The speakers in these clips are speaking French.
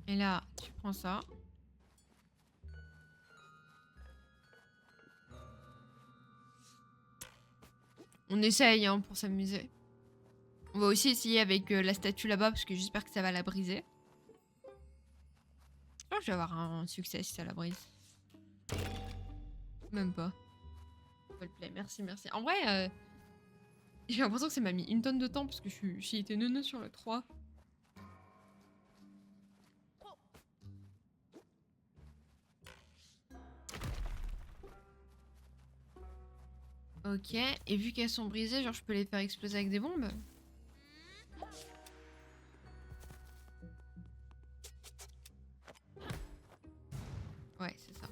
Et là, tu prends ça. On essaye hein, pour s'amuser. On va aussi essayer avec la statue là-bas parce que j'espère que ça va la briser. Oh, je vais avoir un succès si ça la brise. Même pas. Roleplay, merci, merci. En vrai, j'ai l'impression que ça m'a mis une tonne de temps parce que j'ai été neuneu sur le 3. Ok, et vu qu'elles sont brisées, genre je peux les faire exploser avec des bombes? Ouais, c'est ça.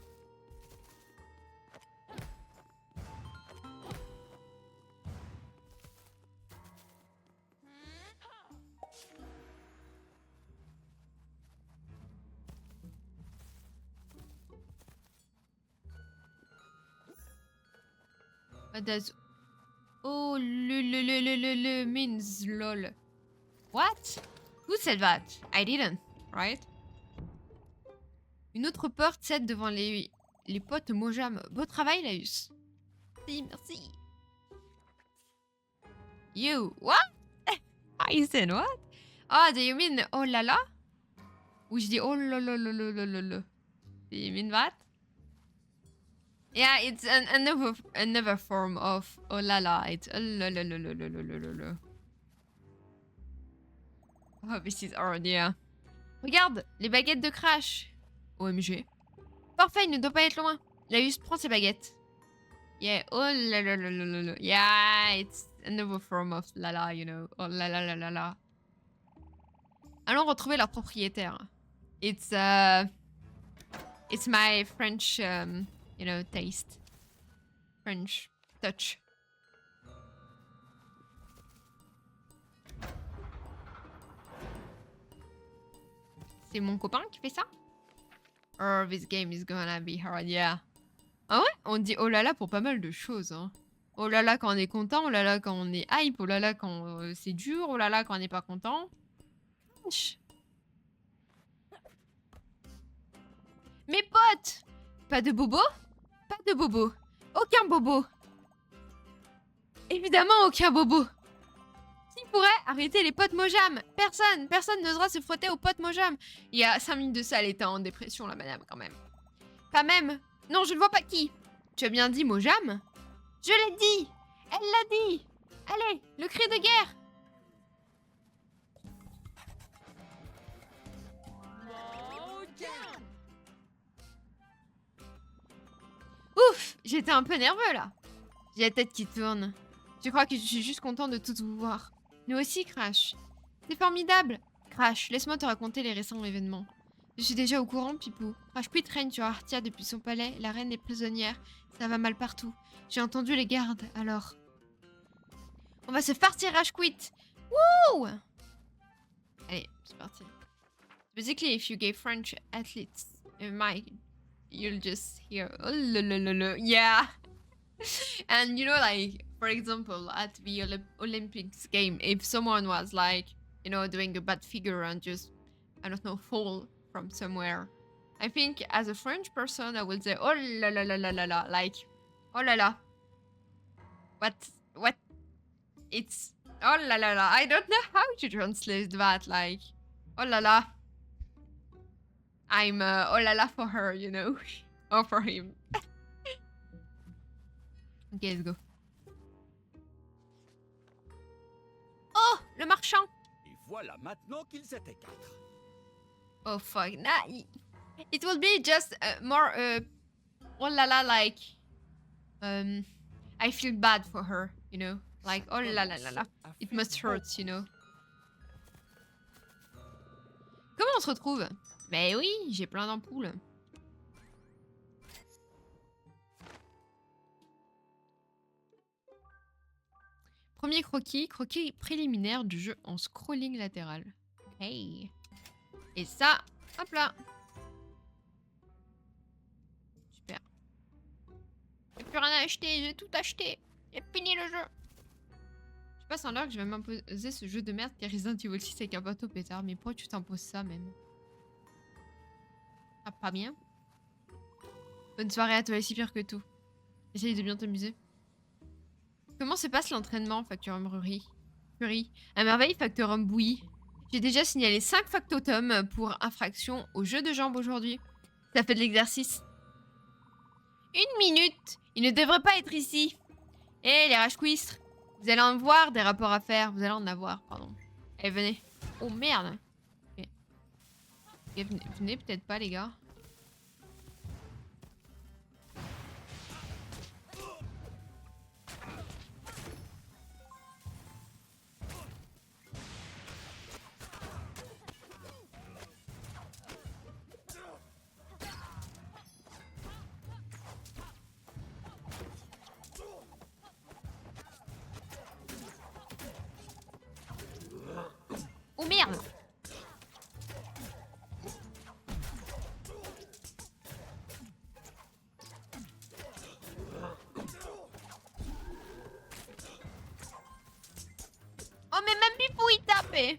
What does... Oh, le means lol. What? Who said that? I didn't, right? Une autre porte cède devant les potes Mojam. Beau travail, Laus. Merci, merci. You, what? I said what? Ah, do you mean oh là là? Ou je dis oh là là là là là là là. Do you mean that? Yeah, it's another form of oh là là. It's oh là là là là là là là là là. Oh, this is hard, yeah. Regarde, les baguettes de Crash. OMG. Parfait, il ne doit pas être loin. Laus prend ses baguettes. Yeah, oh là là là là là là. Yeah, it's another form of la la, you know. Oh là là là là là. Allons retrouver leur propriétaire. It's my French, you know, taste. French touch. C'est mon copain qui fait ça? Oh, this game is gonna be hard, yeah. Ah ouais? On dit oh là là pour pas mal de choses, hein. Oh là là quand on est content, oh là là quand on est hype, oh là là quand c'est dur, oh là là quand on n'est pas content. Wesh. Mes potes! Pas de bobo? Pas de bobo. Aucun bobo. Évidemment aucun bobo. Qui pourrait arrêter les potes Mojam? Personne. Personne n'osera se frotter aux potes Mojam. Il y a 5 minutes de ça, elle était en dépression, la madame, quand même. Pas même. Non, je ne vois pas qui. Tu as bien dit Mojam? Je l'ai dit. Elle l'a dit. Allez, le cri de guerre. Ouf, j'étais un peu nerveux, là. J'ai la tête qui tourne. Je crois que je suis juste content de tous vous voir. Nous aussi, Crash. C'est formidable. Crash, laisse-moi te raconter les récents événements. Je suis déjà au courant, Pipou. Crash Quit règne sur Artia depuis son palais. La reine est prisonnière. Ça va mal partout. J'ai entendu les gardes, alors. On va se fartir Crash Quit. Wouh! Allez, c'est parti. Basically, if you gave French athletes a mic, you'll just hear... Oh, yeah! And you know, like, for example, at the Olympics game, if someone was like, you know, doing a bad figure and just, I don't know, fall from somewhere, I think as a French person, I would say, oh la la la la la la, like, oh la la. What? It's, oh la la la. I don't know how to translate that, like, oh la la. I'm oh la la for her, you know, or for him. Ok, let's go. Oh, le marchand. Et voilà maintenant qu'ils étaient 4. Oh fuck, nah, it will be just more oh la la, like I feel bad for her, you know, like oh la la la la, it must hurt, you know. Comment on se retrouve? Mais oui, j'ai plein d'ampoules. Premier croquis préliminaire du jeu en scrolling latéral. Hey. Et ça, hop là. Super. J'ai plus rien à acheter, j'ai tout acheté. J'ai fini le jeu. Je passe en l'heure que je vais m'imposer ce jeu de merde qui est Resident Evil 6 avec un bateau pétard. Mais pourquoi tu t'imposes ça même? Ah, pas bien. Bonne soirée à toi, c'est pire que tout. Essaye de bien t'amuser. Comment se passe l'entraînement, Factorum Fury? À merveille, Factorum Bouillie. J'ai déjà signalé 5 factotums pour infraction au jeu de jambes aujourd'hui. Ça fait de l'exercice. 1 minute! Il ne devrait pas être ici. Eh, les rachquistres, vous allez en voir des rapports à faire. Vous allez en avoir, pardon. Allez, venez. Oh, merde. Ok. Ok, venez peut-être pas, les gars. Oh, merde! Oh, mais même Pipou, il tape!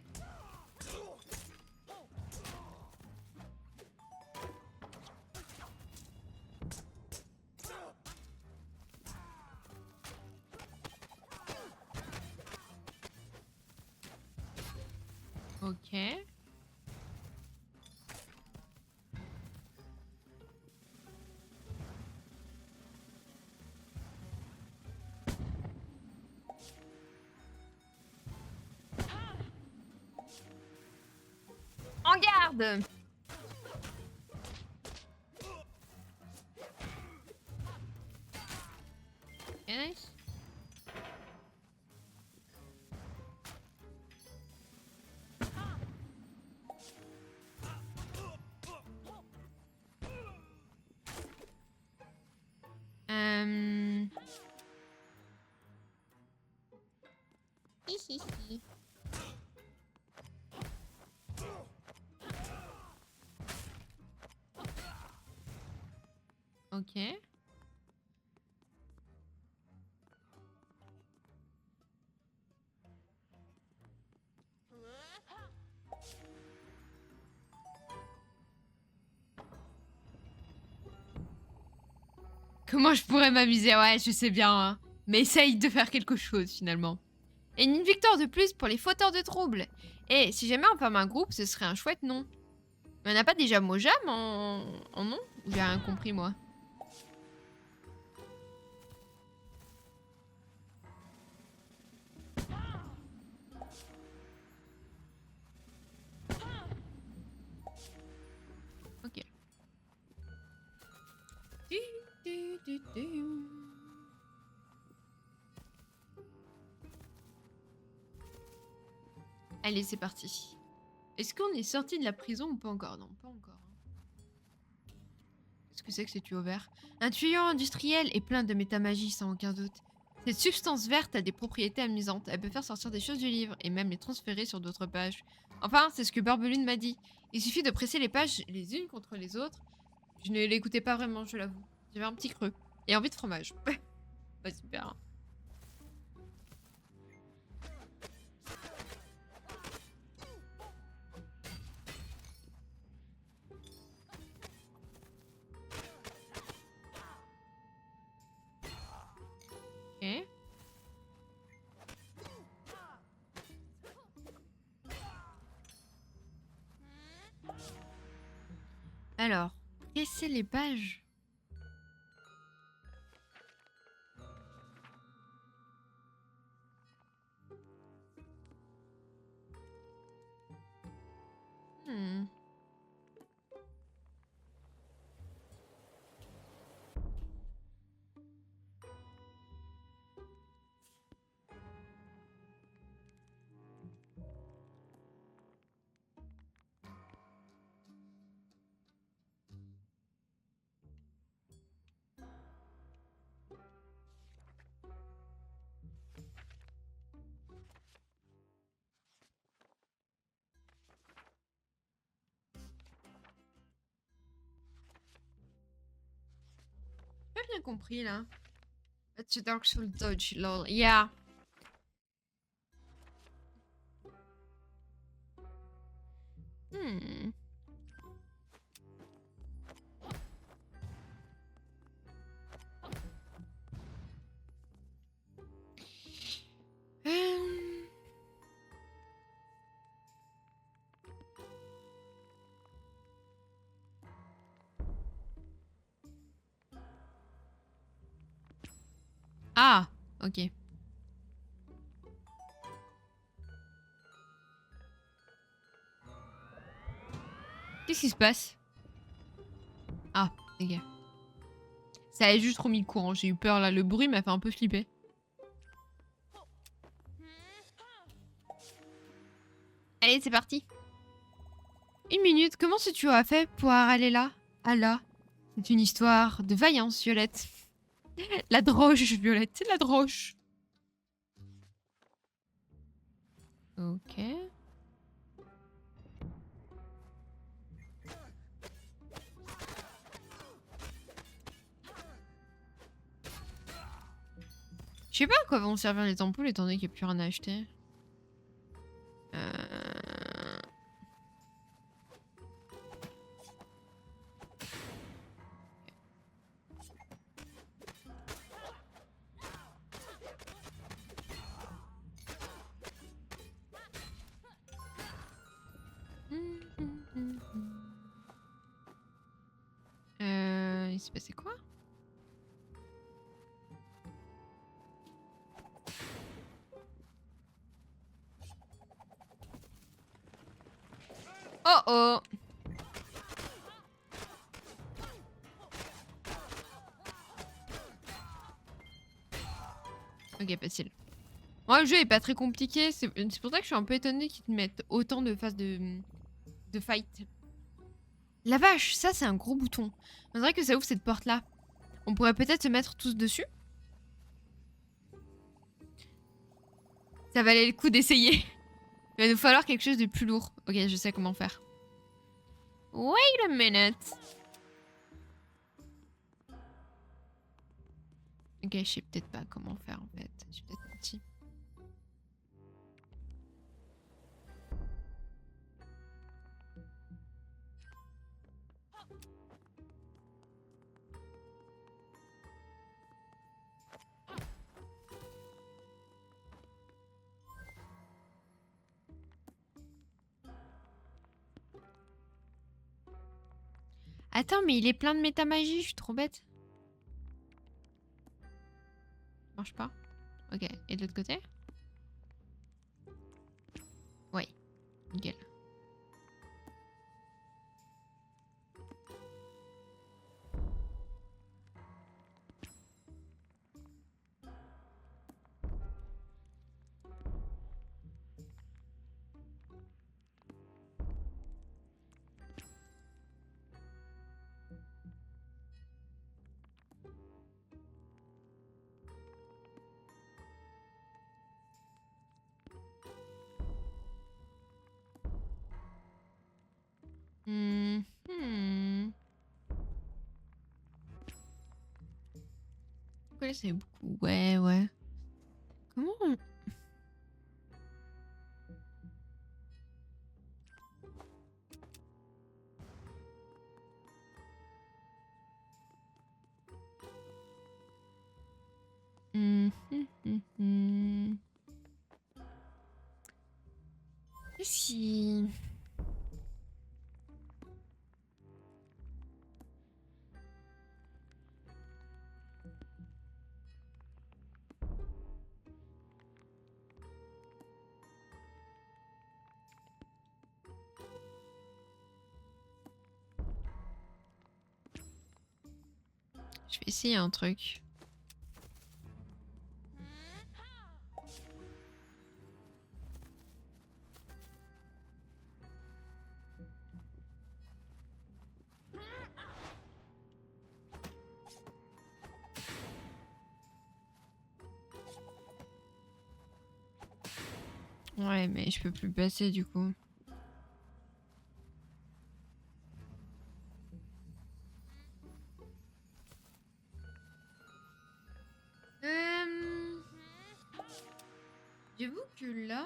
Ok. En garde! Ok, nice. Hihihi. Ok. Comment je pourrais m'amuser? Ouais, je sais bien, hein. Mais essaye de faire quelque chose, finalement. Et une victoire de plus pour les fauteurs de troubles. Et si jamais on forme un groupe, ce serait un chouette nom. Mais on n'a pas déjà Mojam en nom? Ou j'ai rien compris, moi? Ok. Allez, c'est parti. Est-ce qu'on est sorti de la prison ou pas encore? Non, pas encore. Qu'est-ce que c'est que ce tuyau vert? Un tuyau industriel et plein de métamagie, sans aucun doute. Cette substance verte a des propriétés amusantes. Elle peut faire sortir des choses du livre et même les transférer sur d'autres pages. Enfin, c'est ce que Barbelune m'a dit. Il suffit de presser les pages les unes contre les autres. Je ne l'écoutais pas vraiment, je l'avoue. J'avais un petit creux. Et envie de fromage. Pas super. Hein. Ok. Alors, presser les pages. Hmm. J'ai pas bien compris là. That's a Dark Soul dodge, lol. Yeah. Hmm. Ok. Qu'est-ce qui se passe? Ah, ok. Ça a juste remis courant, j'ai eu peur là. Le bruit m'a fait un peu flipper. Allez, c'est parti. 1 minute, comment est-ce que tu as fait pour aller là? Ah là. C'est une histoire de vaillance, Violette. La droche, Violette, c'est la droche. Ok. Je sais pas à quoi vont servir les ampoules étant donné qu'il n'y a plus rien à acheter. Il s'est passé quoi? Oh oh! Ok, facile. Moi, le jeu est pas très compliqué. C'est pour ça que je suis un peu étonnée qu'ils te mettent autant de phases de fight. La vache, ça c'est un gros bouton. On dirait que ça ouvre cette porte-là. On pourrait peut-être se mettre tous dessus. Ça valait le coup d'essayer. Il va nous falloir quelque chose de plus lourd. Ok, je sais comment faire. Wait a minute. Ok, je sais peut-être pas comment faire en fait. J'ai peut-être menti. Attends, mais il est plein de métamagie, je suis trop bête. Marche pas. Ok, et de l'autre côté? Ouais, nickel. Vous connaissez beaucoup. Ouais, ouais. Comment on... Qu'est-ce qui... Je vais essayer un truc. Ouais, mais je peux plus passer du coup. J'avoue que là...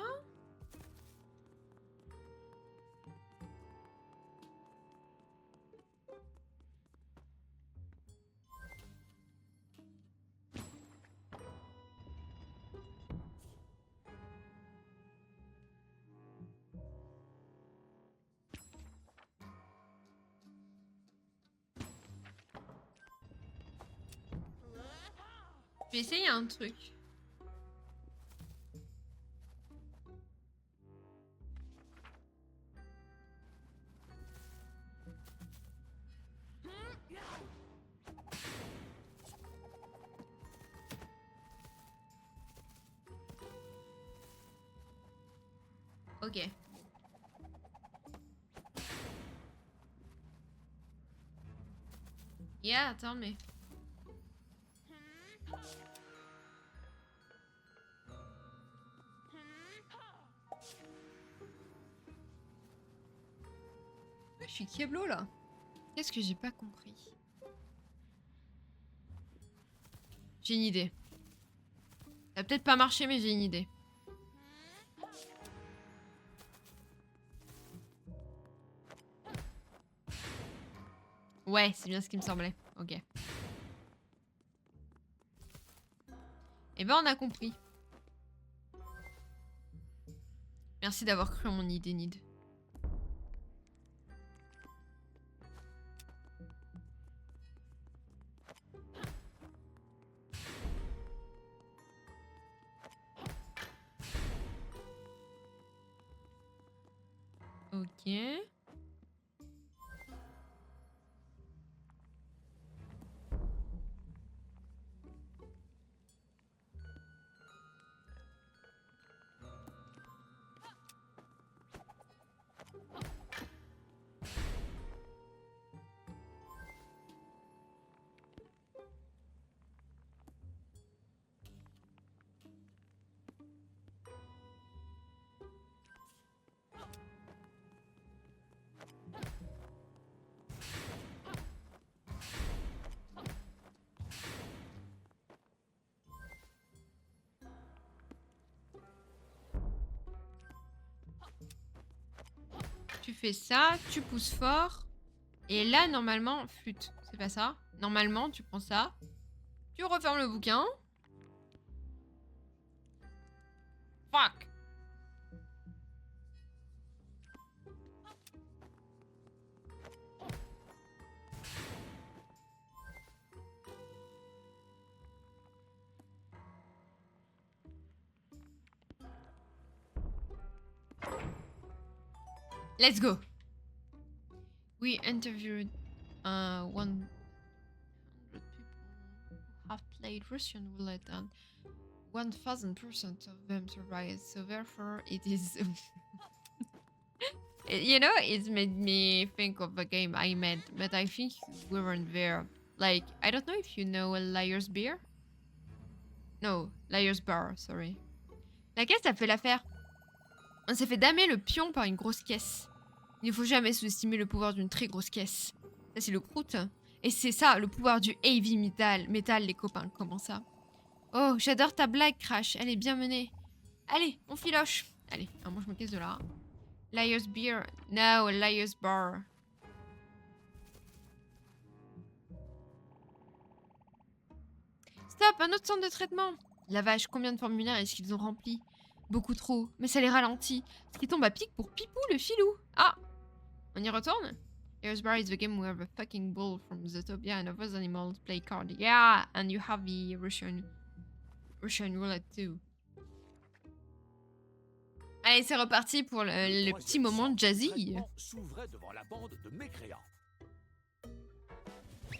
Je vais essayer un truc. Ok. Yeah, tell me. Je suis Kieblo là. Qu'est-ce que j'ai pas compris? J'ai une idée. Ça a peut-être pas marché, mais j'ai une idée. Ouais, c'est bien ce qui me semblait. Ok. Eh ben, on a compris. Merci d'avoir cru en mon idée, Nid. Ok. Tu fais ça, tu pousses fort. Et là, normalement, flûte. C'est pas ça. Normalement, tu prends ça. Tu refermes le bouquin. Fuck. Let's go. We interviewed 100 people who have played Russian roulette and 1000% of them survived. So therefore, it is. You know, it made me think of a game I made, but I think we weren't there. Like, I don't know if you know a Liar's Beer. No, Liar's Bar, sorry. La caisse a fait l'affaire. On s'est fait damer le pion par une grosse caisse. Il ne faut jamais sous-estimer le pouvoir d'une très grosse caisse. Ça, c'est le croûte. Et c'est ça, le pouvoir du heavy metal. Metal, les copains, comment ça? Oh, j'adore ta blague, Crash. Elle est bien menée. Allez, on filoche. Allez, alors moi je me casse de là. Liar's Beer. No, Liar's Bar. Stop, un autre centre de traitement. La vache, combien de formulaires est-ce qu'ils ont remplis? Beaucoup trop, mais ça les ralentit. Ce qui tombe à pic pour Pipou le filou. Ah, on y retourne? Liar's Bar is the game where the fucking bull from Zootopia and other animals play card. Yeah, and you have the Russian roulette too. Allez, c'est reparti pour le petit moment jazzy. Traitement s'ouvrait devant la bande de mécréants. Une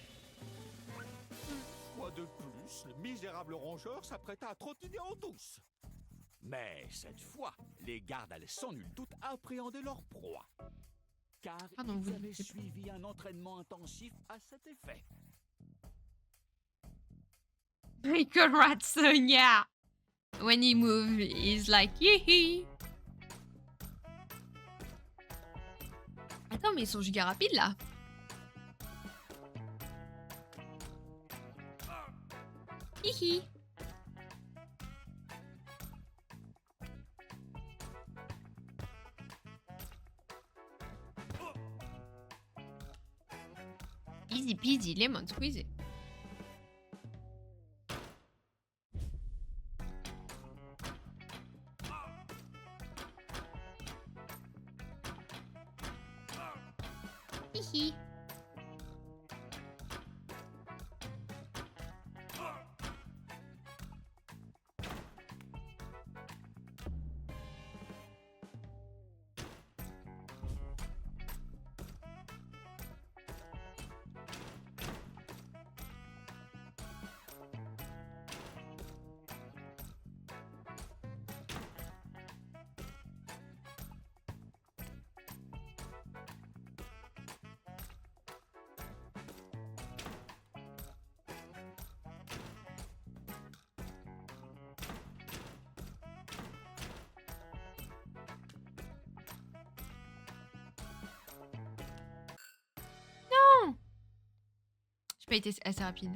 fois de plus, le misérable rongeur s'apprêta à trottiner en douce. Mais cette fois, les gardes allaient sans nul doute appréhender leur proie. Car ils avaient suivi un entraînement intensif à cet effet. Michael Ratson, yeah. When he moves, he's like, yee. Attends, mais ils sont giga rapides là. Hihi. Easy peasy, lemon squeezy. Hihi. pas été assez rapide.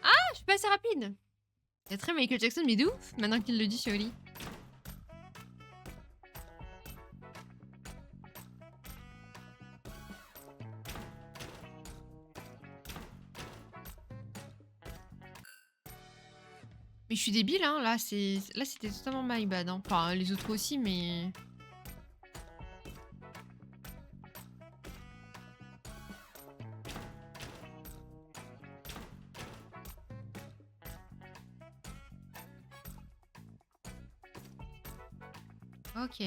Ah, je suis pas assez rapide. Il y a très Michael Jackson, mais de ouf, maintenant qu'il le dit sur Oli. Mais je suis débile, hein. Là, c'était totalement my bad. Hein. Enfin, les autres aussi, mais... Ok.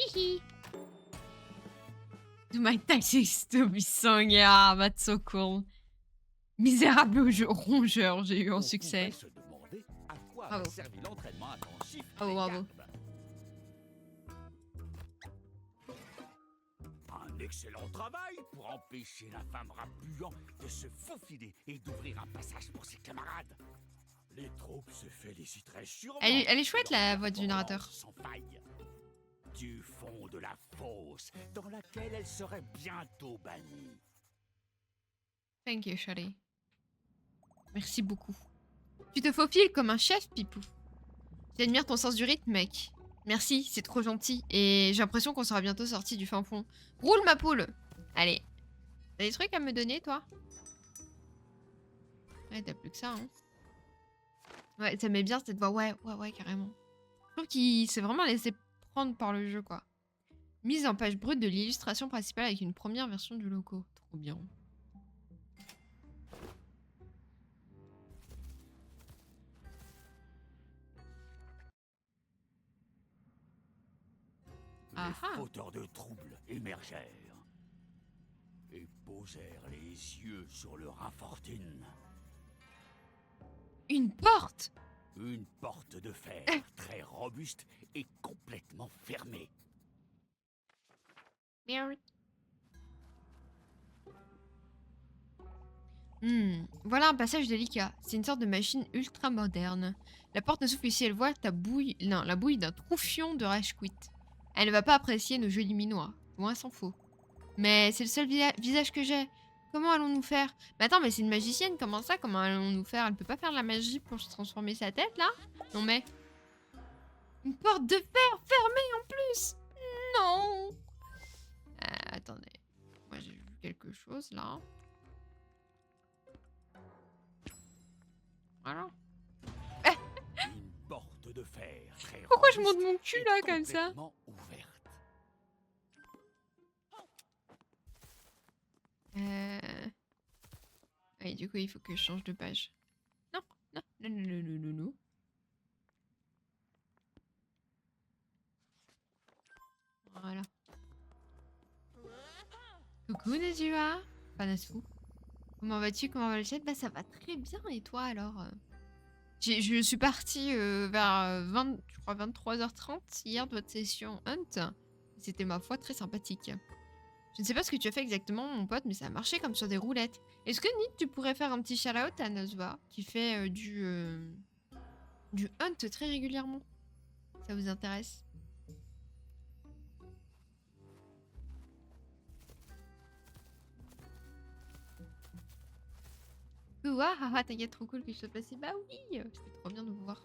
Hihi. Do my taxes to be sung. Yeah, that's so cool. Misérable rongeur, j'ai eu un succès. Se demander à quoi Bravo. avait servi l'entraînement intensif Bravo, des bravo. gardes. Un excellent travail pour empêcher l'infâme rat puant de se faufiler et d'ouvrir un passage pour ses camarades. Les troupes se féliciteraient sûrement. Elle est chouette, la voix du narrateur. Sans faille. Du fond de la fosse, dans laquelle elle serait bientôt bannie. Thank you, Charlie. Merci beaucoup. Tu te faufiles comme un chef, Pipou. J'admire ton sens du rythme, mec. Merci, c'est trop gentil. Et j'ai l'impression qu'on sera bientôt sorti du fin fond. Roule, ma poule. Allez. T'as des trucs à me donner, toi? Ouais, t'as plus que ça, hein. Ouais, ça met bien cette voix. Ouais, carrément. Je trouve qu'il s'est vraiment laissé prendre par le jeu, quoi. Mise en page brute de l'illustration principale avec une première version du logo. Trop bien. Les fauteurs de troubles émergèrent et posèrent les yeux sur leur infortune. Une porte! Une porte de fer très robuste et complètement fermée. Merde. Voilà un passage délicat. C'est une sorte de machine ultra moderne. La porte ne s'ouvre que si elle voit la bouille d'un troufion de rage quit. Elle ne va pas apprécier nos jolis minois. Loin s'en faut. Mais c'est le seul visage que j'ai. Comment allons-nous faire? Mais attends, mais c'est une magicienne, comment ça? Comment allons-nous faire? Elle peut pas faire de la magie pour se transformer sa tête, là? Non mais... Une porte de fer fermée en plus! Non! Attendez. Moi j'ai vu quelque chose, là. Voilà. Une porte de fer très Pourquoi je robuste monte mon cul, et là, comme ça? complètement ouverte. Oui, du coup, il faut que je change de page. Non. Voilà. Coucou, Najua. Panasou. Comment vas-tu? Comment va le chat? Bah, ça va très bien. Et toi, alors? Je suis partie vers 23h30 hier de votre session Hunt. C'était, ma foi, très sympathique. Je ne sais pas ce que tu as fait exactement, mon pote, mais ça a marché comme sur des roulettes. Est-ce que, Nick, tu pourrais faire un petit shout-out à Nazwa, qui fait du Hunt très régulièrement? Ça vous intéresse? Ouah, haha, t'inquiète, trop cool que je te passe. Bah oui, c'était trop bien de vous voir.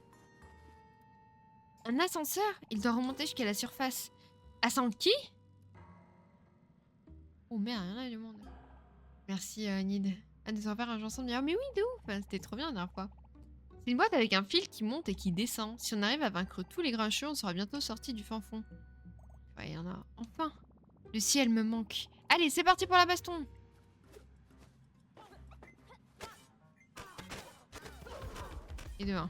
Un ascenseur? Il doit remonter jusqu'à la surface. Ascendre qui? Oh merde, rien là du monde. Merci Nid. Ah, nous allons faire un chanson de dire mais oui, de ouf, c'était trop bien la dernière fois. C'est une boîte avec un fil qui monte et qui descend. Si on arrive à vaincre tous les grincheux, on sera bientôt sorti du fin fond. Ouais, il y en a. Enfin. Le ciel me manque. Allez, c'est parti pour la baston. Et de 1.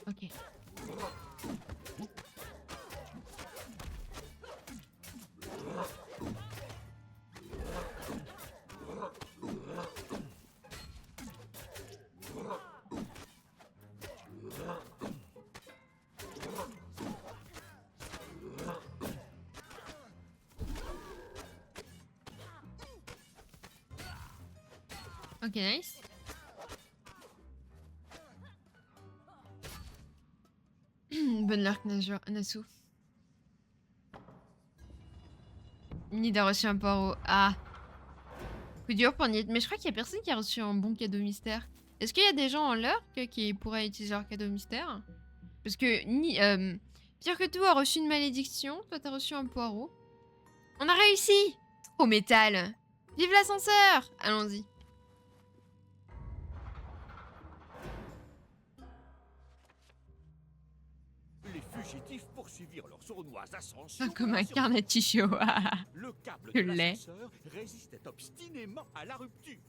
Ok. Ok, nice. Bonne luck, Nasu. Nid a reçu un poireau. Ah. Coup dur pour Nid. Mais je crois qu'il y a personne qui a reçu un bon cadeau mystère. Est-ce qu'il y a des gens en lurk qui pourraient utiliser leur cadeau mystère? Parce que Pire que tout a reçu une malédiction. Toi, t'as reçu un poireau. On a réussi! Trop métal. Vive l'ascenseur! Allons-y. Les fugitifs poursuivirent leurs sournoise ascension. Comme un carnatichio. Le câble Je de l'ai. l'ascenseur résistait obstinément à la rupture.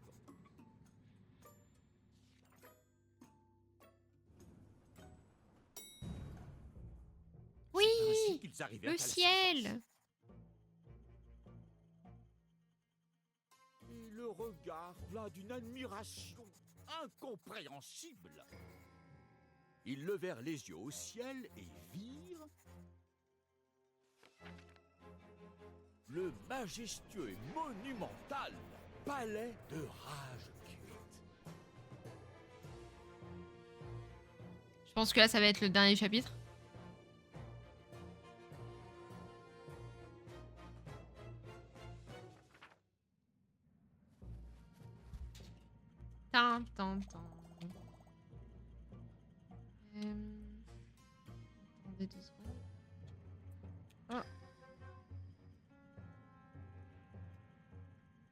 Oui! C'est ainsi qu'ils arrivèrent Le à la ciel! surface. Et le regard plein d'une admiration incompréhensible. Ils levèrent les yeux au ciel et virent le majestueux et monumental palais de Rage Cuite. Je pense que là, ça va être le dernier chapitre. Attendez 2 secondes. Oh.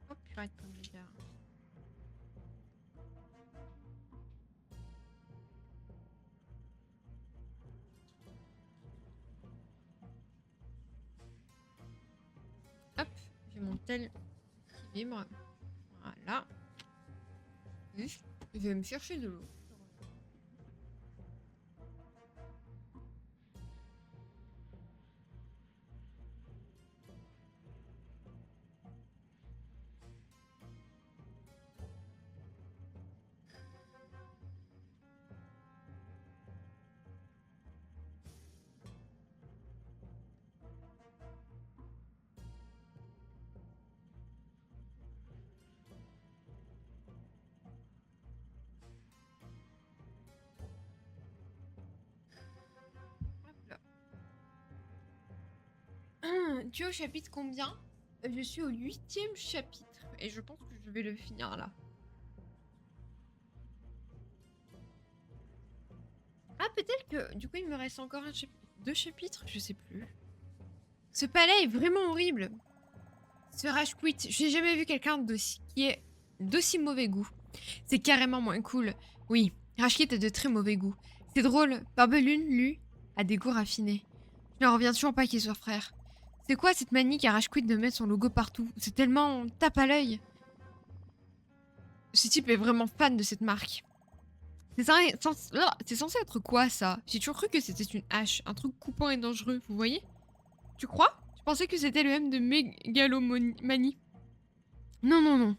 Oh purée de pommes de terre. Hop, j'ai mon tel qui vibre. Voilà. Je vais me chercher de l'eau. Tu es au chapitre combien? Je suis au 8e chapitre. Et je pense que je vais le finir là. Ah, peut-être que du coup il me reste encore 2 chapitres, je sais plus. Ce palais est vraiment horrible. Ce Rage Quit, j'ai jamais vu quelqu'un qui est d'aussi mauvais goût. C'est carrément moins cool. Oui, Rage Quit est de très mauvais goût. C'est drôle, Barbelune, lui, a des goûts raffinés. Je n'en reviens toujours pas qu'il soit frère. C'est quoi cette manie qu'a Rage Quit de mettre son logo partout? C'est tellement tape à l'œil. Ce type est vraiment fan de cette marque. C'est censé être quoi ça? J'ai toujours cru que c'était une hache, un truc coupant et dangereux, vous voyez? Tu crois? Je pensais que c'était le M de mégalomanie. Non, non, non.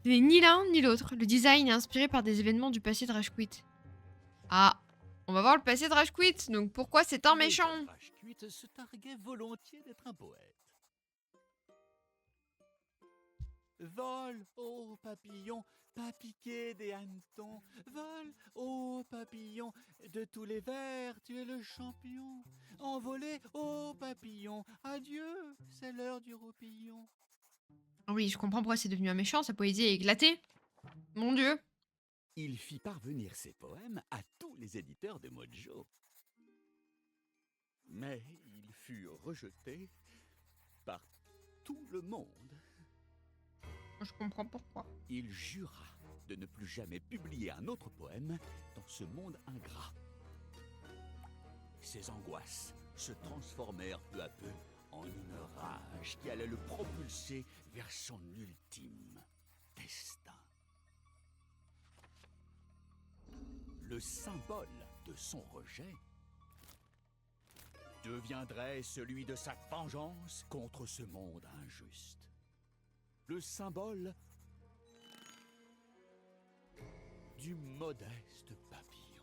Ce n'est ni l'un ni l'autre. Le design est inspiré par des événements du passé de Rage Quit. Ah, on va voir le passé de Rage Quit, donc pourquoi c'est un méchant? Rage Cuite se targuait volontiers d'être un poète. Vole, ô papillon, pas piqué des hannetons. Vole, ô papillon, de tous les vers, tu es le champion. Envolé, ô papillon, adieu, c'est l'heure du roupillon. Oui, je comprends pourquoi c'est devenu un méchant, sa poésie est éclatée. Mon dieu. Il fit parvenir ses poèmes à tous les éditeurs de Mojo. Mais il fut rejeté par tout le monde. Je comprends pourquoi. Il jura de ne plus jamais publier un autre poème dans ce monde ingrat. Ses angoisses se transformèrent peu à peu en une rage qui allait le propulser vers son ultime destin. Le symbole de son rejet deviendrait celui de sa vengeance contre ce monde injuste. Le symbole du modeste papillon.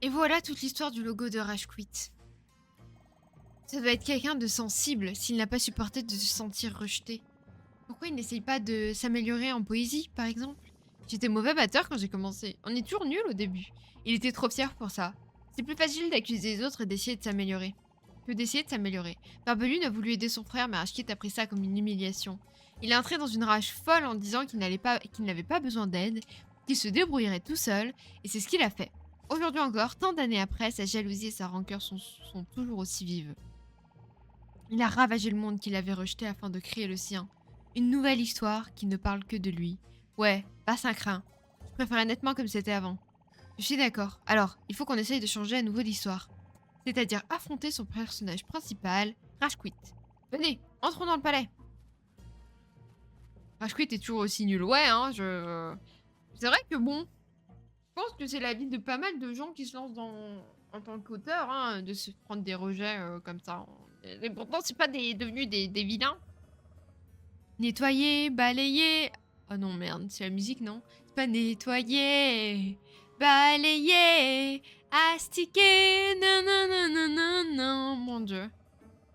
Et voilà toute l'histoire du logo de Rage Quit. Ça doit être quelqu'un de sensible s'il n'a pas supporté de se sentir rejeté. Pourquoi il n'essaye pas de s'améliorer en poésie, par exemple? J'étais mauvais batteur quand j'ai commencé. On est toujours nul au début. Il était trop fier pour ça. C'est plus facile d'accuser les autres et d'essayer de s'améliorer. Que d'essayer de s'améliorer. Barbelune a voulu aider son frère, mais Rage Quit a pris ça comme une humiliation. Il est entré dans une rage folle en disant qu'il n'avait pas besoin d'aide, qu'il se débrouillerait tout seul, et c'est ce qu'il a fait. Aujourd'hui encore, tant d'années après, sa jalousie et sa rancœur sont toujours aussi vives. Il a ravagé le monde qu'il avait rejeté afin de créer le sien. Une nouvelle histoire qui ne parle que de lui. Ouais, pas Saint-Crin. Je préférais nettement comme c'était avant. Je suis d'accord. Alors, il faut qu'on essaye de changer à nouveau l'histoire. C'est-à-dire affronter son personnage principal, Rage Quit. Venez, entrons dans le palais. Rage Quit est toujours aussi nul. Ouais, hein, c'est vrai que bon... Je pense que c'est la vie de pas mal de gens qui se lancent en tant qu'auteur, hein, de se prendre des rejets comme ça. Et pourtant, c'est pas devenus des vilains. Nettoyer, balayer... Oh non, merde, c'est la musique, non? C'est pas nettoyer, balayer, astiquer, non, non, non, non, non, non, mon dieu.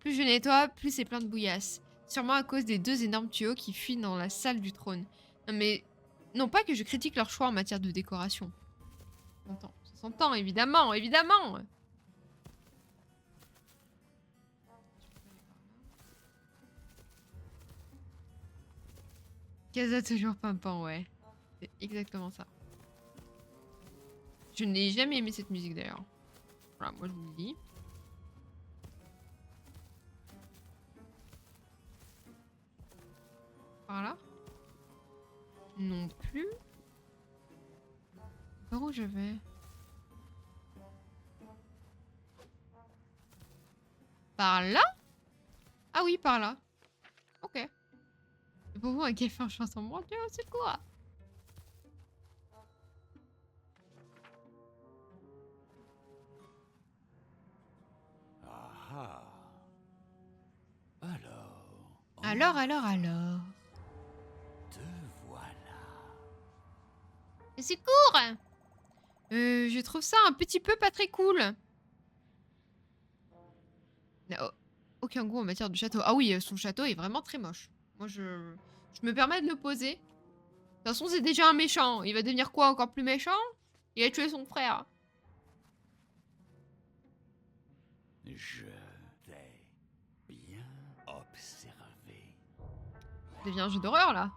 Plus je nettoie, plus c'est plein de bouillasse. Sûrement à cause des 2 énormes tuyaux qui fuient dans la salle du trône. Non mais... Non pas que je critique leur choix en matière de décoration. Ça s'entend, évidemment, évidemment. Casa toujours pimpant, ouais. C'est exactement ça. Je n'ai jamais aimé cette musique d'ailleurs. Voilà, moi je vous le dis. Par là? Non plus. Par où je vais? Par là? Ah oui, par là. Ok. Et pour vous, un café en chanson, mon dieu, c'est quoi? Ah. Alors. Te voilà. C'est court. Je trouve ça un petit peu pas très cool. n'a aucun goût en matière de château. Ah oui, son château est vraiment très moche. Moi, je me permets de le poser. De toute façon, c'est déjà un méchant. Il va devenir quoi, encore plus méchant? Il a tué son frère. Je vais bien observer. Ça devient un jeu d'horreur, là.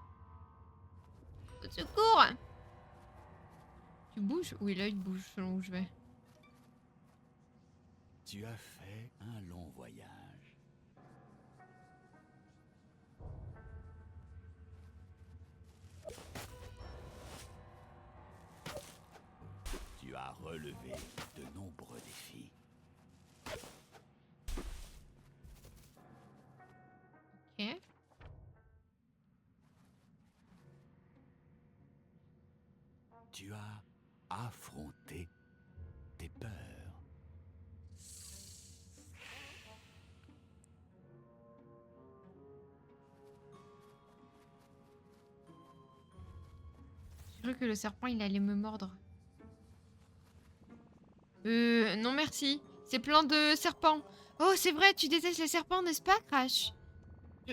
Au secours! Tu bouges? Oui, là, il bouge selon où je vais. Tu as fait un long voyage. Tu as relevé de nombreux défis. Ok. Tu as affronté tes peurs. J'ai cru que le serpent, il allait me mordre. Non merci. C'est plein de serpents. Oh, c'est vrai, tu détestes les serpents, n'est-ce pas, Crash?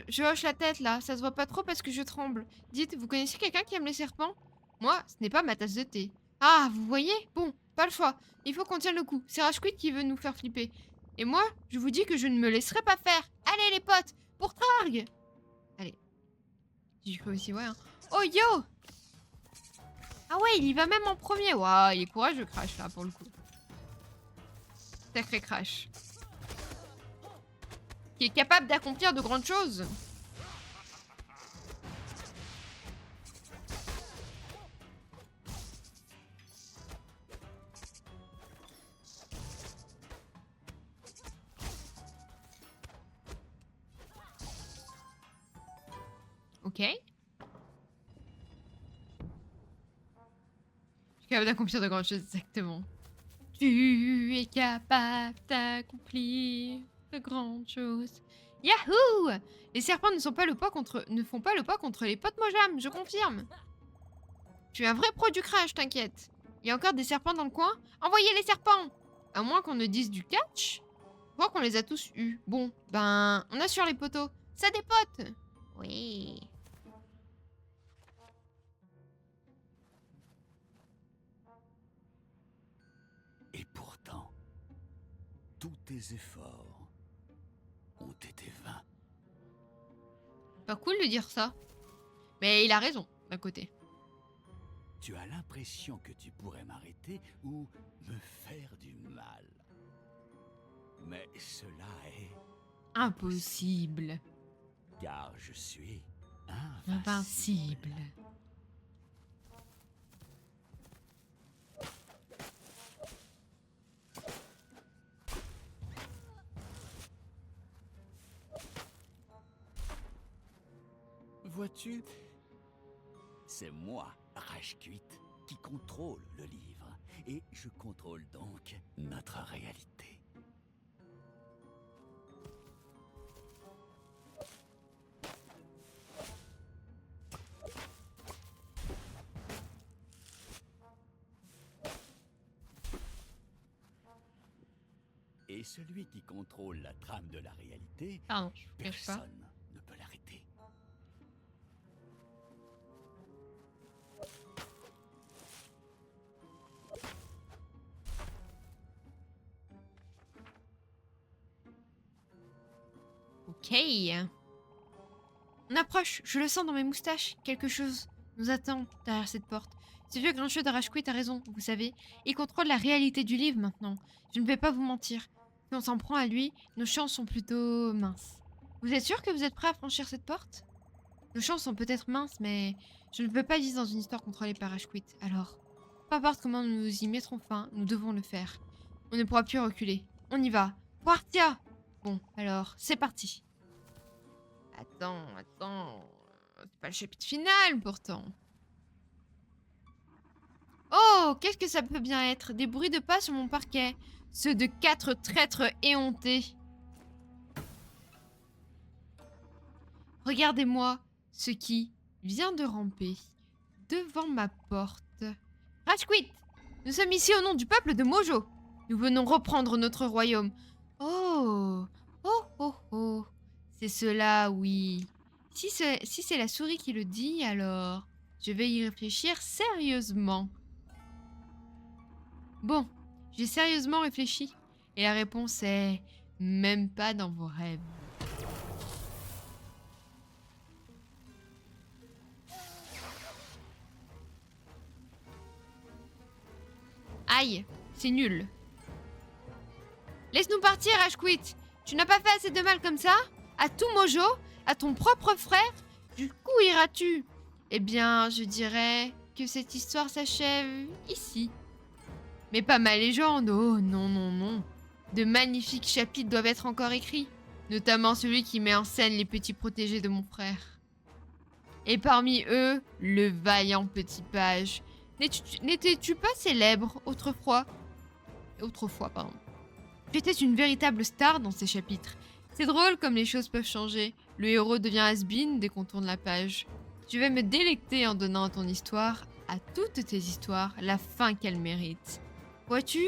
Je hoche la tête, là. Ça se voit pas trop parce que je tremble. Dites, vous connaissez quelqu'un qui aime les serpents? Moi, ce n'est pas ma tasse de thé. Ah, vous voyez? Bon, pas le choix. Il faut qu'on tienne le coup. C'est Rage Quit qui veut nous faire flipper. Et moi, je vous dis que je ne me laisserai pas faire. Allez, les potes, pour Targ! Allez. J'y cru aussi, ouais. Hein. Oh, yo! Ah ouais, il y va même en premier. Waouh, il est courageux, Crash, là, pour le coup. Sacré Crash. Qui est capable d'accomplir de grandes choses. Ok. Je suis capable d'accomplir de grandes choses, exactement. Tu es capable d'accomplir de grandes choses. Yahoo! Les serpents ne font pas le poids contre les potes Mojam, je confirme. Tu es un vrai pro du Crash, t'inquiète. Il y a encore des serpents dans le coin? Envoyez les serpents! À moins qu'on ne dise du catch. Je crois qu'on les a tous eus. Bon, ben, on assure les poteaux. Ça dépote! Oui. Et pourtant, tous tes efforts ont été vains. Pas cool de dire ça. Mais il a raison, d'un côté. Tu as l'impression que tu pourrais m'arrêter ou me faire du mal. Mais cela est Impossible. car je suis Invincible. Vois-tu, c'est moi, Rashkuit, qui contrôle le livre. Et je contrôle donc notre réalité. Et celui qui contrôle la trame de la réalité, Pardon, je vous cache pas. personne ne peut l'arrêter. Ok. On approche, je le sens dans mes moustaches. Quelque chose nous attend derrière cette porte. Ce vieux grincheux de Rashquit a raison, vous savez. Il contrôle la réalité du livre maintenant. Je ne vais pas vous mentir. Si on s'en prend à lui, nos chances sont plutôt minces. Vous êtes sûr que vous êtes prêt à franchir cette porte? Nos chances sont peut-être minces, mais je ne peux pas vivre dans une histoire contrôlée par Rashquit. Alors, peu importe comment nous y mettrons fin, nous devons le faire. On ne pourra plus reculer. On y va. Quartia! Bon, alors, c'est parti. Attends. C'est pas le chapitre final, pourtant. Oh, qu'est-ce que ça peut bien être? Des bruits de pas sur mon parquet. Ceux de 4 traîtres éhontés. Regardez-moi ce qui vient de ramper devant ma porte. Rashquit, nous sommes ici au nom du peuple de Mojo. Nous venons reprendre notre royaume. Oh. C'est cela, oui. Si c'est la souris qui le dit, alors je vais y réfléchir sérieusement. Bon, j'ai sérieusement réfléchi. Et la réponse est même pas dans vos rêves. Aïe, c'est nul. Laisse-nous partir, Rashquit. Tu n'as pas fait assez de mal comme ça? À tout Mojo? À ton propre frère? Du coup iras-tu? Eh bien, je dirais que cette histoire s'achève ici. Mais pas ma légende, oh non. De magnifiques chapitres doivent être encore écrits. Notamment celui qui met en scène les petits protégés de mon frère. Et parmi eux, le vaillant petit page. N'étais-tu pas célèbre autrefois? Pardon. J'étais une véritable star dans ces chapitres. C'est drôle comme les choses peuvent changer. Le héros devient has-been dès qu'on tourne la page. Je vais me délecter en donnant à ton histoire, à toutes tes histoires, la fin qu'elles méritent. Vois-tu,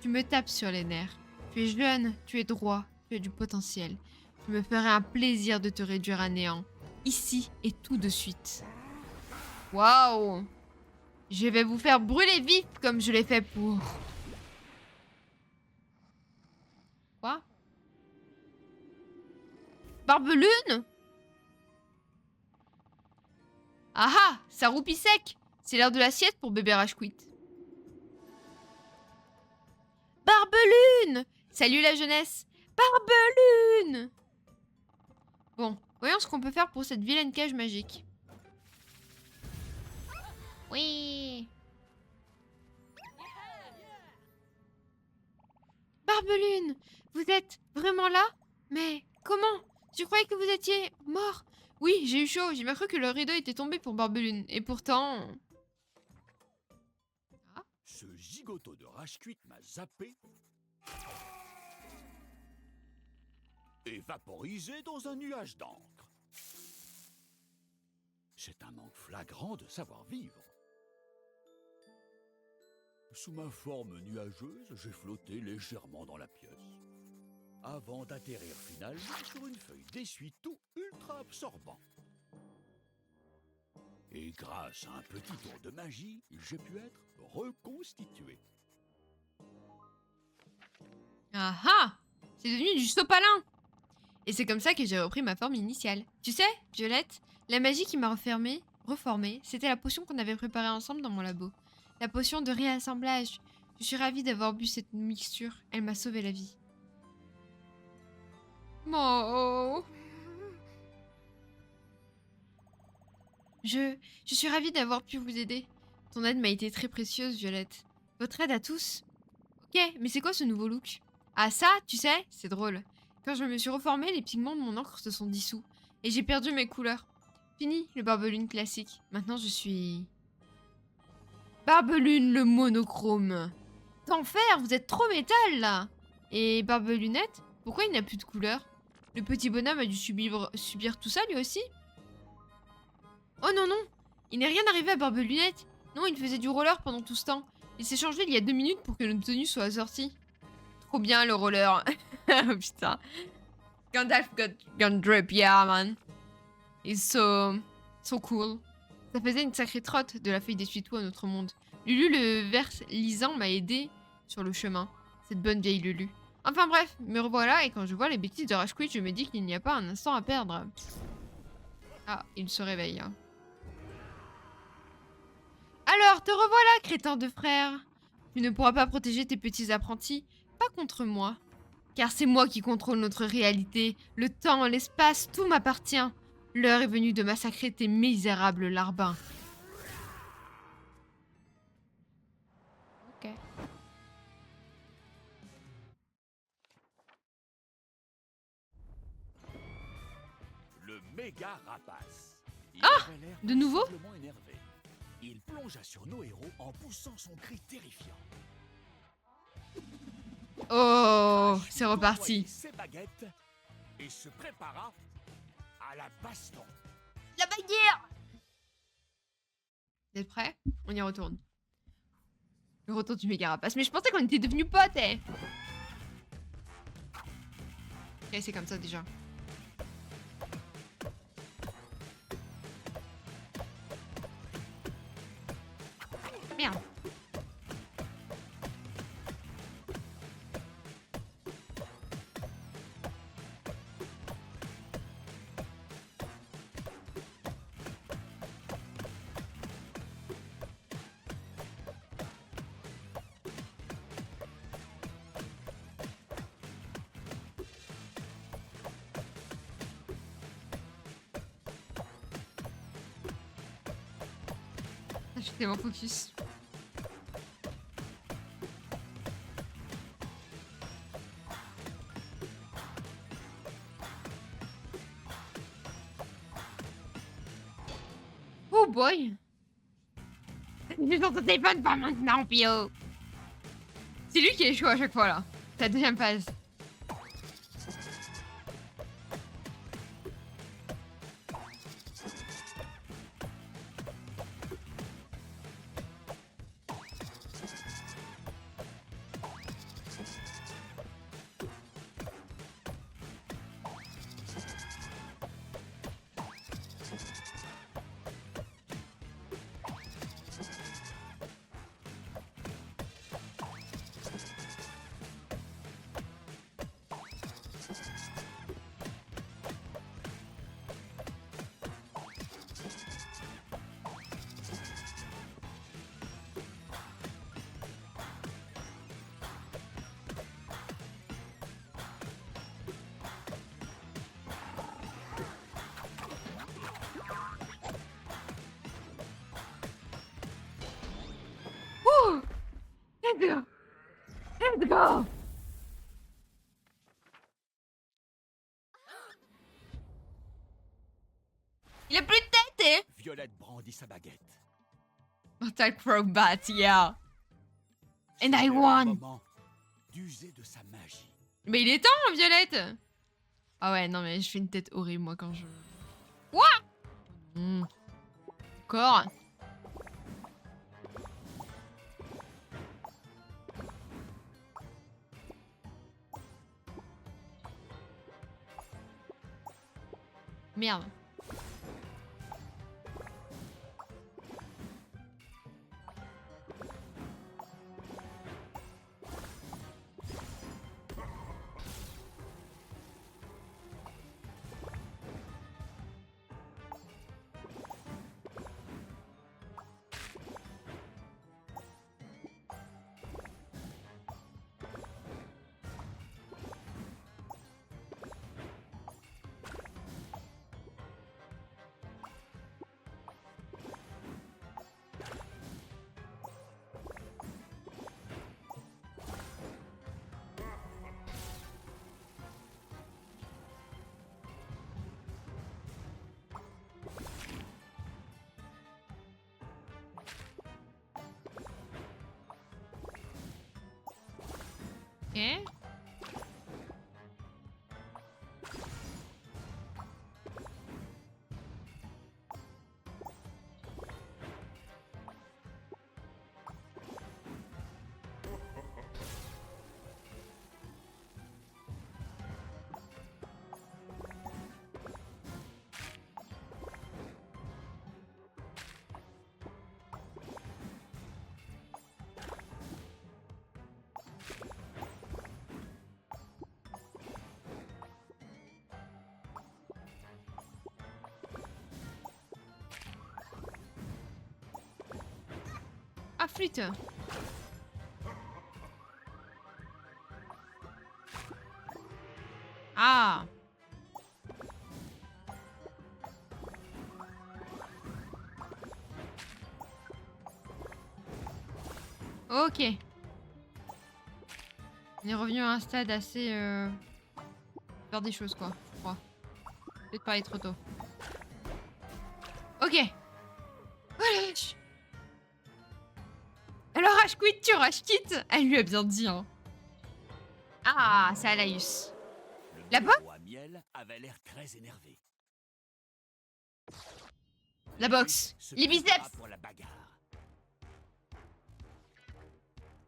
tu me tapes sur les nerfs. Tu es jeune, tu es droit, tu as du potentiel. Je me ferai un plaisir de te réduire à néant. Ici et tout de suite. Waouh! Je vais vous faire brûler vif comme je l'ai fait pour... Quoi? Barbelune? Ah ah! Ça roupie sec! C'est l'heure de l'assiette pour bébé Rashquit. Barbelune! Salut la jeunesse! Barbelune! Bon, voyons ce qu'on peut faire pour cette vilaine cage magique. Oui! Barbelune! Vous êtes vraiment là? Mais comment? Je croyais que vous étiez mort. Oui, j'ai eu chaud. J'ai bien cru que le rideau était tombé pour Barbelune. Et pourtant... Ah. Ce gigoto de Rashquit m'a zappé et vaporisé dans un nuage d'encre. C'est un manque flagrant de savoir-vivre. Sous ma forme nuageuse, j'ai flotté légèrement dans la pièce, avant d'atterrir finalement sur une feuille d'essuie-tout ultra absorbant. Et grâce à un petit tour de magie, j'ai pu être reconstitué. Ah ah! C'est devenu du sopalin! Et c'est comme ça que j'ai repris ma forme initiale. Tu sais, Violette, la magie qui m'a reformée, c'était la potion qu'on avait préparée ensemble dans mon labo. La potion de réassemblage. Je suis ravie d'avoir bu cette mixture. Elle m'a sauvé la vie. Oh. Je suis ravie d'avoir pu vous aider. Ton aide m'a été très précieuse, Violette. Votre aide à tous. Ok, mais c'est quoi ce nouveau look? Ah ça, tu sais, c'est drôle. Quand je me suis reformée, les pigments de mon encre se sont dissous. Et j'ai perdu mes couleurs. Fini le Barbelune classique. Maintenant je suis... Barbelune le monochrome. D'enfer, vous êtes trop métal là. Et Barbelunette, pourquoi il n'a plus de couleur? Le petit bonhomme a dû subir tout ça lui aussi? Oh non, non, il n'est rien arrivé à Barbelunette. Non, il faisait du roller pendant tout ce temps. Il s'est changé il y a 2 minutes pour que notre tenue soit assortie. Trop bien le roller. Oh putain. Gandalf got drip, yeah man. It's so cool. Ça faisait une sacrée trotte de la feuille d'essuie-tout à notre monde. Lulu le verse lisant m'a aidé sur le chemin. Cette bonne vieille Lulu. Enfin bref, me revoilà et quand je vois les bêtises de Rashquit, je me dis qu'il n'y a pas un instant à perdre. Ah, il se réveille. Hein. Alors, te revoilà, crétin de frère. Tu ne pourras pas protéger tes petits apprentis, pas contre moi. Car c'est moi qui contrôle notre réalité. Le temps, l'espace, tout m'appartient. L'heure est venue de massacrer tes misérables larbins. Ok. Le méga rapace. Ah, de nouveau? Énervé. Il plongea sur nos héros en poussant son cri terrifiant. Oh, c'est reparti. Ses baguettes et se prépara à la baston. La bagarre! Vous êtes prêts? On y retourne. Le retour du méga rapace. Mais je pensais qu'on était devenus potes, eh! Ok, c'est comme ça déjà. Merde. Je suis tellement focus. Oh boy! Je sur ton téléphone, pas maintenant, Pio! C'est lui qui échoue à chaque fois là. C'est la deuxième phase. Let's go. Let's go. Il a plus de tête, hein. Violette brandit sa baguette. Mortal Kombat, yeah. And I C'était le won. moment d'user de sa magie. Mais il est temps, Violette. Ah ouais, non mais je fais une tête horrible moi quand je... Quoi? D'accord. Merde. Ok. Ah, flûte. Ah. Ok. On est revenu à un stade assez... faire des choses, quoi, je crois. Peut-être pas aller trop tôt. Ok. Oh la vache. Alors, rage quit, tu rage quitte. Elle lui a bien dit, hein. Ah, c'est Alaïus. Là-bas? Le roi Miel avait l'air très énervé. La boxe. Se Les biceps. prépara pour la bagarre.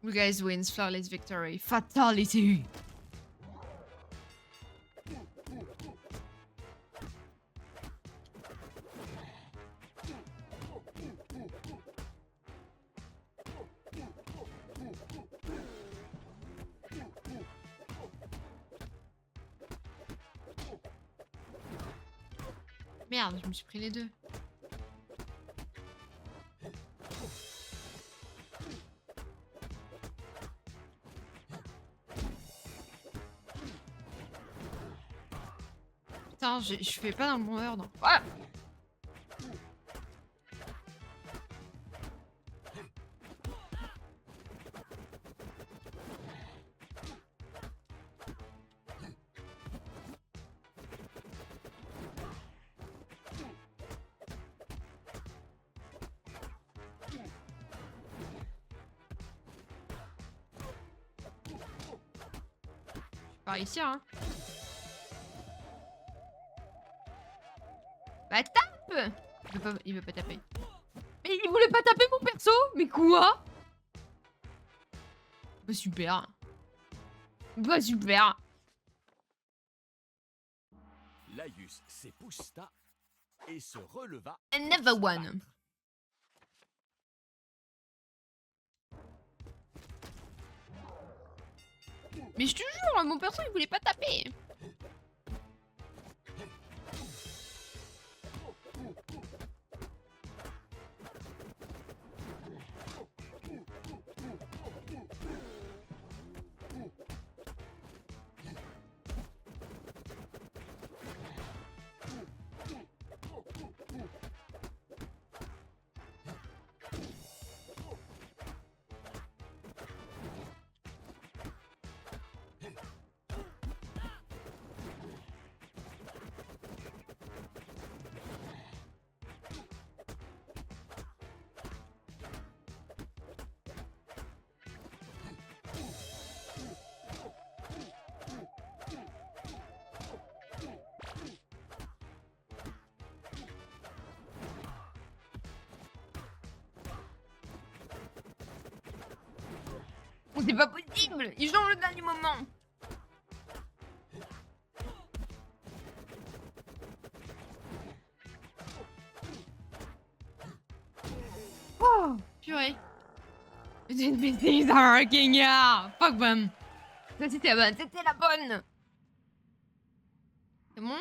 You guys wins. Flawless victory. Fatality. Merde, je me suis pris les deux. Putain, je fais pas dans le bon ordre. Ah! Par ici, hein. Bah tape! Il veut pas taper. Mais il voulait pas taper mon perso? Mais quoi? Bah super. Bah super. Laïus s'épousseta et se releva. Another one. Mais je te jure, mon perso il voulait pas taper. C'est pas possible. Ils changent le dernier moment. Oh, purée. Mais things are working, yeah. Fuck them. Ça, c'était la bonne. C'était la bonne. C'est bon?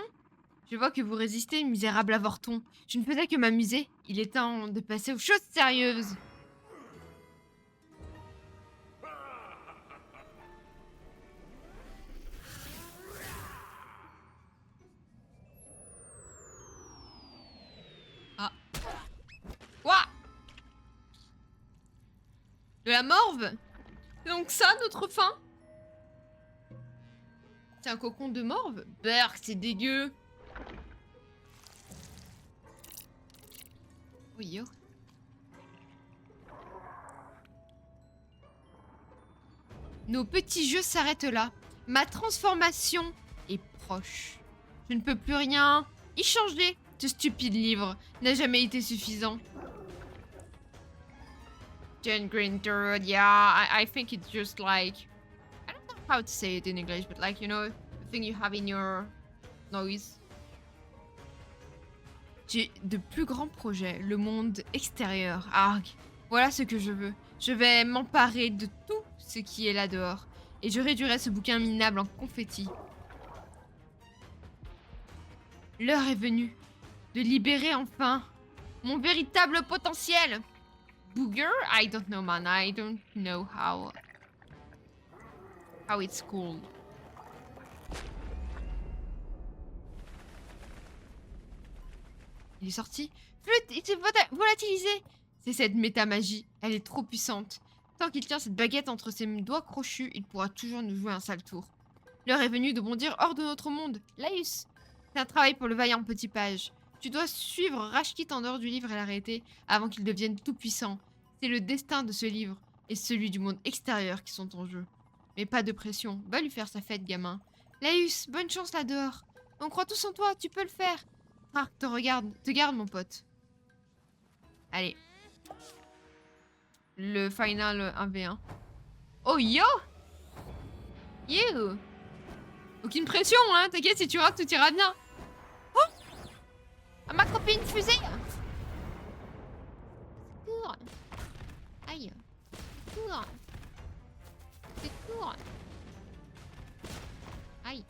Je vois que vous résistez, misérable avorton. Je ne faisais que m'amuser. Il est temps de passer aux choses sérieuses. Ah. Quoi? De la morve? C'est donc ça, notre fin? C'est un cocon de morve? Berk, c'est dégueu. Oui, yo. Nos petits jeux s'arrêtent là. Ma transformation est proche. Je ne peux plus rien y changer. Ce stupide livre n'a jamais été suffisant. Jane Greenwood, yeah, I think it's just like... I don't know how to say it in English, but like, you know, the thing you have in your nose. J'ai de plus grands projets, le monde extérieur, arg. Voilà ce que je veux. Je vais m'emparer de tout ce qui est là dehors. Et je réduirai ce bouquin minable en confetti. L'heure est venue de libérer enfin mon véritable potentiel. Booger? I don't know, man. I don't know how it's called. Il est sorti. Flûte, il s'est volatilisé. C'est cette métamagie. Elle est trop puissante. Tant qu'il tient cette baguette entre ses doigts crochus, il pourra toujours nous jouer un sale tour. L'heure est venue de bondir hors de notre monde. Laïus, c'est un travail pour le vaillant petit page. Tu dois suivre Rashkit en dehors du livre et l'arrêter avant qu'il devienne tout puissant. C'est le destin de ce livre et celui du monde extérieur qui sont en jeu. Mais pas de pression. Va lui faire sa fête, gamin. Laïus, bonne chance là dehors. On croit tous en toi, tu peux le faire. Ah, te garde mon pote. Allez. Le final 1v1. Oh yo! You! Aucune pression, hein, t'inquiète, si tu rates, tout ira bien. Oh! Ah, ma copine fusée! Secours! Aïe! Secours! Secours! Aïe!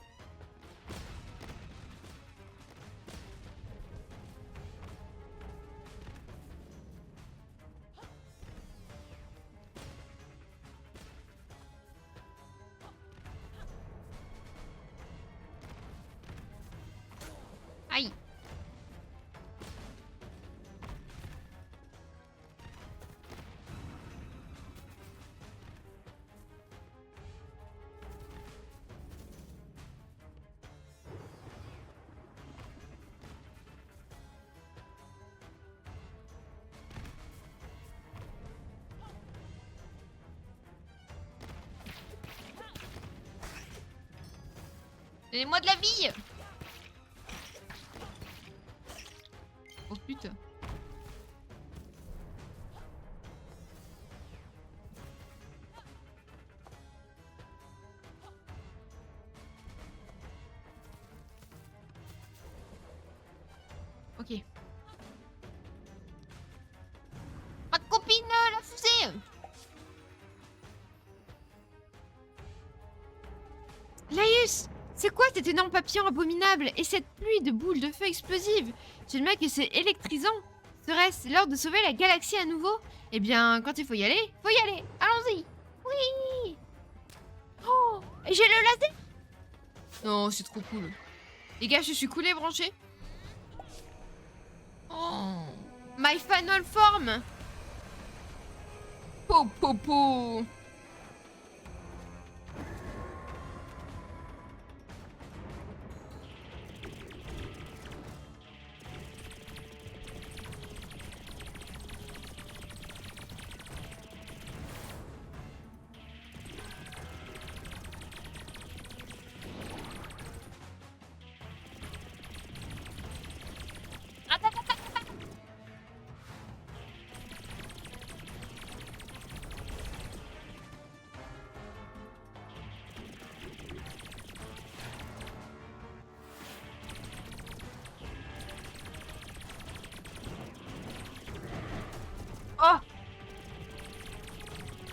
Aïe! Donnez-moi de la vie! Oh putain. Ok. Ma copine, la fusée! Laïus! C'est quoi cet énorme papillon abominable et cette pluie de boules de feu explosives? J'admets que c'est électrisant. Serait-ce l'heure de sauver la galaxie à nouveau? Eh bien, quand il faut y aller, allons-y. Oui. Oh, et j'ai le laser. Non, c'est trop cool. Les gars, je suis cool et branché. Oh, my final form. Po, po, po.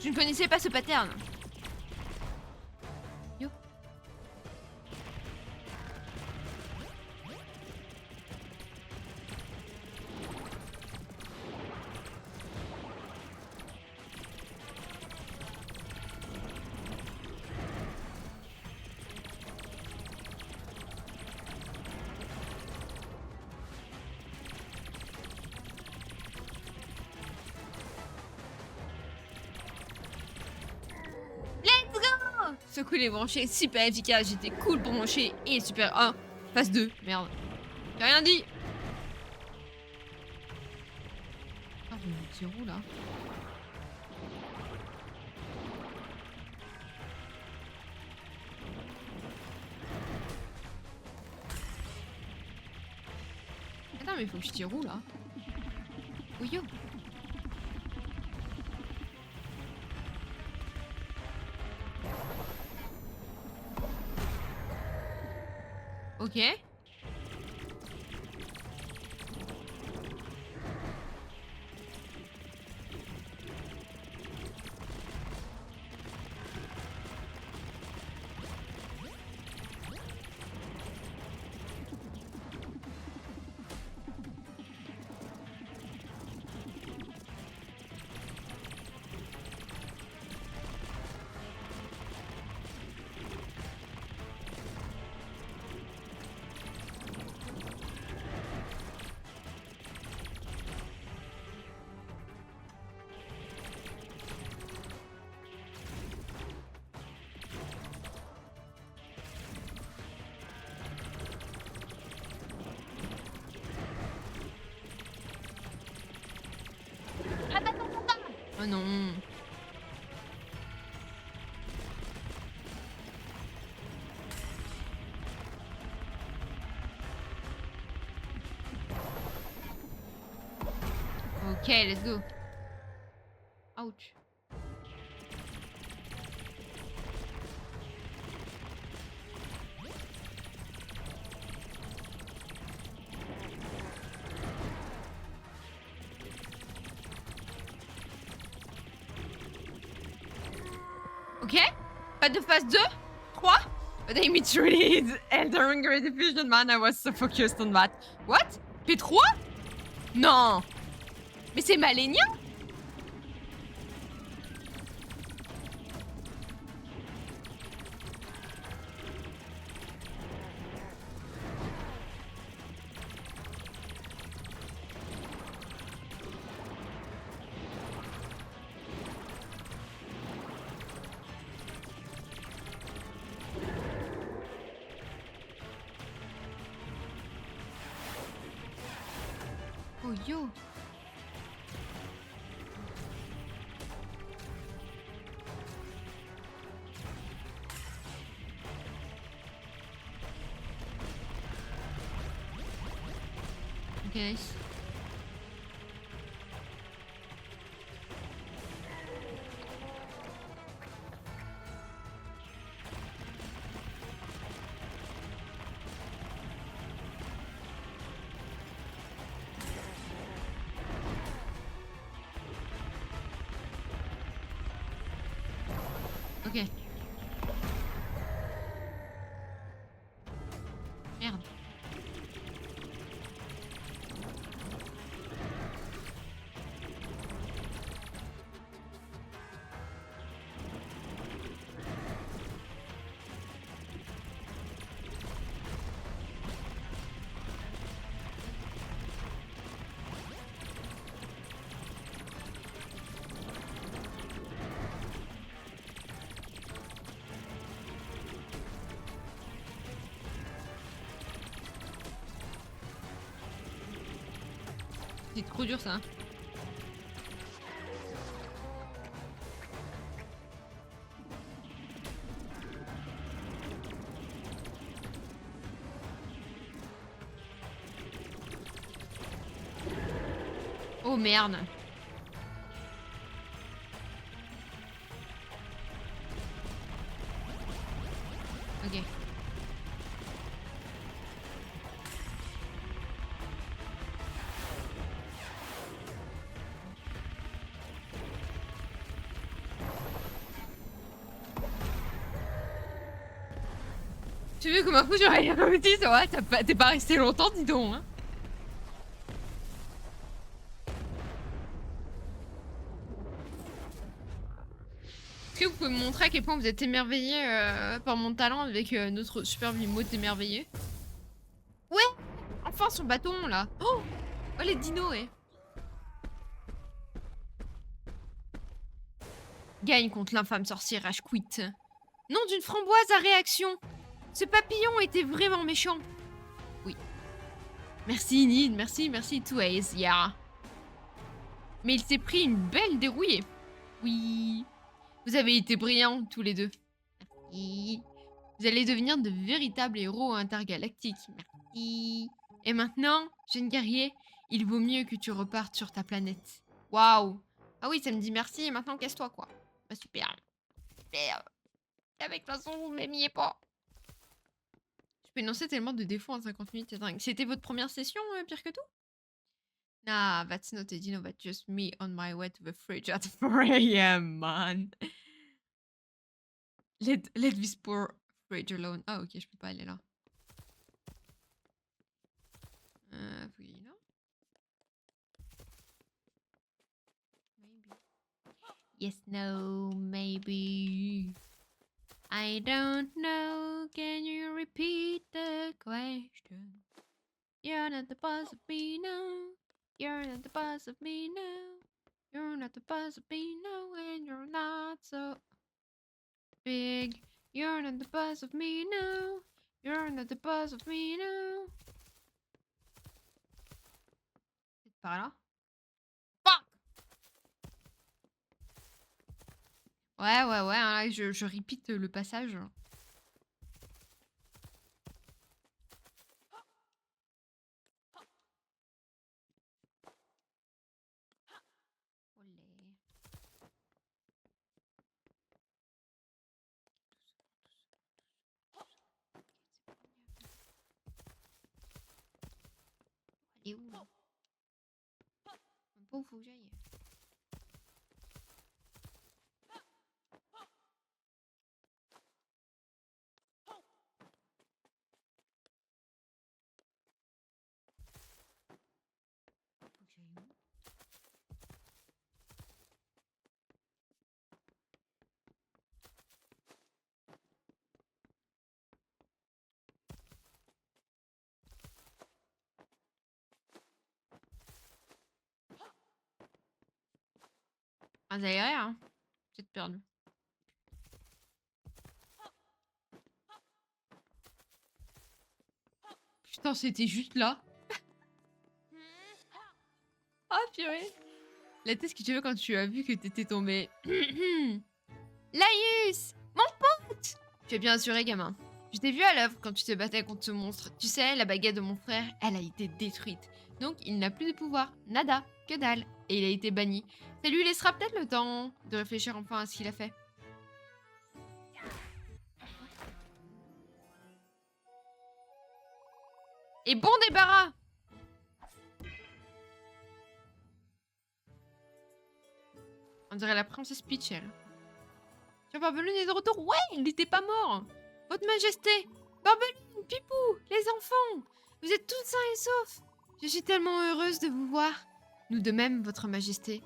Je ne connaissais pas ce pattern. Yo. Ce coup les branchés, super efficace, j'étais cool pour brancher et super 1. Phase 2, merde. J'ai rien dit. Ah, j'ai mon petit roux là. Attends, mais faut que je tire où là? Oui, yo. Ok. Oh non. Ok, let's go. Ouch. Ok. Pas de phase 2 3. But I mean, truly, it's Elden Ring Rediffusion, man. I was so focused on that. What? P3? Non. Mais c'est Malenia? Oh yo. Okay, nice. Ok. Merde. C'est trop dur ça. Oh merde. Ok. Tu veux comme un fou, j'aurais rien dit, ça va, t'es pas resté longtemps, dis donc, hein. Est-ce que vous pouvez me montrer à quel point vous êtes émerveillé par mon talent avec notre superbe emote émerveillé? Ouais. Enfin son bâton là. Oh, oh les dinos, ouais. Gagne contre l'infâme sorcière Rage Quit. Nom d'une framboise à réaction. Ce papillon était vraiment méchant. Oui. Merci Nid, merci Tways, yeah. Mais il s'est pris une belle dérouillée. Oui. Vous avez été brillants tous les deux. Merci. Vous allez devenir de véritables héros intergalactiques. Merci. Et maintenant, jeune guerrier, il vaut mieux que tu repartes sur ta planète. Waouh. Ah oui, ça me dit merci et maintenant casse-toi quoi. Bah super. Super. Avec de toute façon, vous m'aimiez pas. Je peux énoncer tellement de défauts en 50 minutes, c'est dingue. C'était votre première session, pire que tout? Nah, that's not a dino, but just me on my way to the fridge at 4 a.m., man. Let this poor fridge alone. Ah ok, je peux pas aller là. Oui, non? Maybe. Yes, no, maybe. I don't know. Can you repeat the question? You're not the boss of me now. You're not the boss of me now. You're not the boss of me now, and you're not so big. You're not the boss of me now. You're not the boss of me now. C'est par là? Fuck! Ouais, hein, là, je repeat le passage. Olé. Elle est où là? Même pas où faut que j'aille. Faut que j'aille où? Ah, ça irait, hein. Peut-être perdu. Putain, c'était juste là. Ah, purée. La tête que tu veux quand tu as vu que t'étais tombé. Laïus, mon pote. Tu es bien assuré, gamin. Je t'ai vu à l'œuvre quand tu te battais contre ce monstre. Tu sais, la baguette de mon frère, elle a été détruite. Donc, il n'a plus de pouvoir. Nada. Que dalle. Et il a été banni. Ça lui laissera peut-être le temps de réfléchir enfin à ce qu'il a fait. Et bon débarras. On dirait la princesse Peach, elle. Tiens, Barbelune est de retour. Ouais, il n'était pas mort. Votre Majesté, Barbelune, Pipou, les enfants, vous êtes tous sains et saufs. Je suis tellement heureuse de vous voir. Nous de même, Votre Majesté.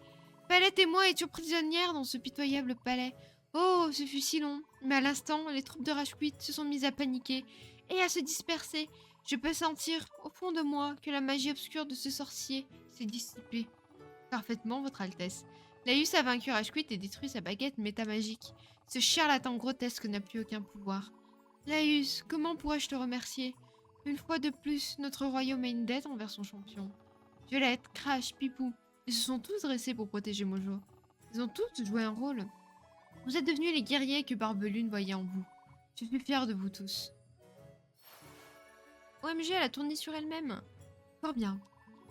Palette et moi étions prisonnières dans ce pitoyable palais. Oh, ce fut si long. Mais à l'instant, les troupes de Rage Quit se sont mises à paniquer et à se disperser. Je peux sentir, au fond de moi, que la magie obscure de ce sorcier s'est dissipée. Parfaitement, Votre Altesse. Laïus a vaincu Rage Quit et détruit sa baguette métamagique. Ce charlatan grotesque n'a plus aucun pouvoir. Laïus, comment pourrais-je te remercier? Une fois de plus, notre royaume a une dette envers son champion. Violette, Crash, Pipou, ils se sont tous dressés pour protéger Mojo. Ils ont tous joué un rôle. Vous êtes devenus les guerriers que Barbelune voyait en vous. Je suis fière de vous tous. OMG, elle a tourné sur elle-même. Fort bien.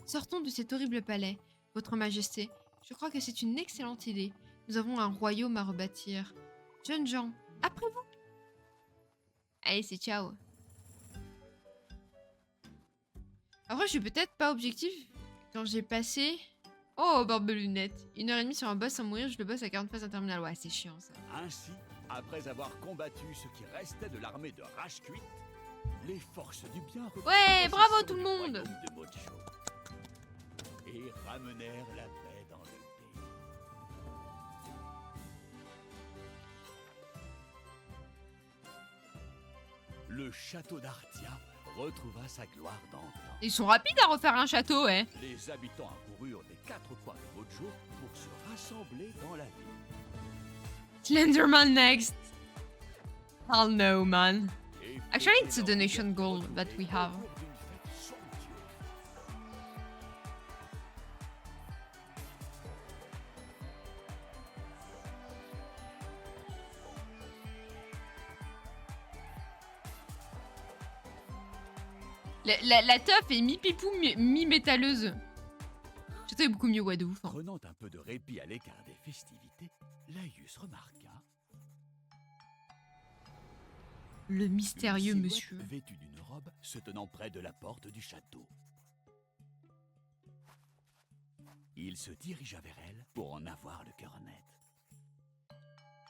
Sortons de cet horrible palais, Votre Majesté. Je crois que c'est une excellente idée. Nous avons un royaume à rebâtir. Jeunes gens, après vous. Allez, c'est ciao. Après, je suis peut-être pas objectif quand j'ai passé... Oh, Barbelunette. 1h30 sur un boss sans mourir, je le boss à 40 phases interminales. Ouais, c'est chiant, ça. Ainsi, après avoir combattu ce qui restait de l'armée de Rage Quit, Les forces du bien Ouais, reprirent bravo possession tout le du monde. royaume de Mojo et ramenèrent la paix dans le pays. Le château d'Artia retrouva sa gloire d'antan. Ils sont rapides à refaire un château, ouais. Les habitants accoururent des 4 coins de Mojo pour se rassembler dans la ville. Slenderman next. Hell no, man. Et Actually, fêter it's a leur donation liberté goal that we retrouvée have. autour d'une fête somptueuse. La teuf est mi-pipou, mi-métalleuse. Le château est beaucoup mieux, ouais, de ouf. Hein. Prenant un peu de répit à l'écart des festivités, Laius remarqua Le mystérieux une monsieur. silhouette vêtue d'une robe se tenant près de la porte du château. Il se dirigea vers elle pour en avoir le cœur net.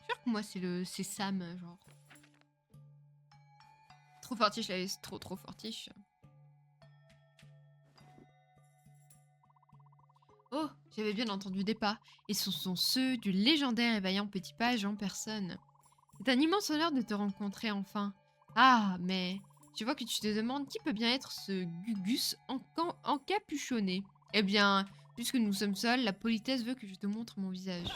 Sûr que moi, c'est Sam, genre. Trop fortiche, là, trop fortiche. Oh, j'avais bien entendu des pas, et ce sont ceux du légendaire et vaillant petit page en personne. C'est un immense honneur de te rencontrer enfin. Ah, mais je vois que tu te demandes qui peut bien être ce Gugus encapuchonné. Eh bien, puisque nous sommes seuls, la politesse veut que je te montre mon visage.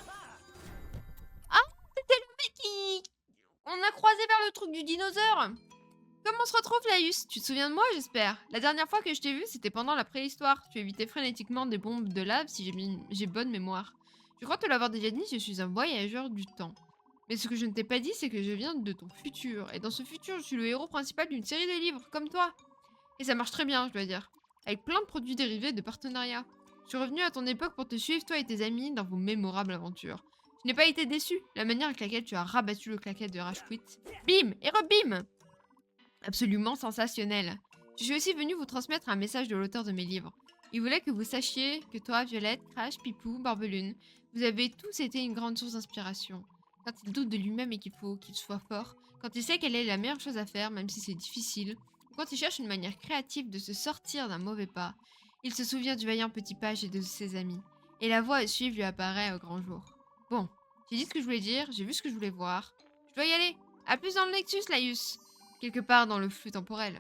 Ah, c'était le mec qui... On a croisé vers le truc du dinosaure. Comment on se retrouve, Laius? Tu te souviens de moi, j'espère? La dernière fois que je t'ai vu, c'était pendant la préhistoire. Tu évitais frénétiquement des bombes de lave si j'ai bonne mémoire. Je crois te l'avoir déjà dit, je suis un voyageur du temps. Mais ce que je ne t'ai pas dit, c'est que je viens de ton futur. Et dans ce futur, je suis le héros principal d'une série de livres, comme toi. Et ça marche très bien, je dois dire. Avec plein de produits dérivés de partenariats. Je suis revenu à ton époque pour te suivre, toi et tes amis, dans vos mémorables aventures. Je n'ai pas été déçu. La manière avec laquelle tu as rabattu le claquette de Rashquit. Bim et rebim! Absolument sensationnel. Je suis aussi venu vous transmettre un message de l'auteur de mes livres. Il voulait que vous sachiez que toi, Violette, Crash, Pipou, Barbelune, vous avez tous été une grande source d'inspiration. Quand il doute de lui-même et qu'il faut qu'il soit fort, quand il sait quelle est la meilleure chose à faire, même si c'est difficile, ou quand il cherche une manière créative de se sortir d'un mauvais pas, il se souvient du vaillant petit page et de ses amis. Et la voie à suivre lui apparaît au grand jour. Bon, j'ai dit ce que je voulais dire, j'ai vu ce que je voulais voir. Je dois y aller. À plus dans le Nexus, Laius. Quelque part dans le flux temporel.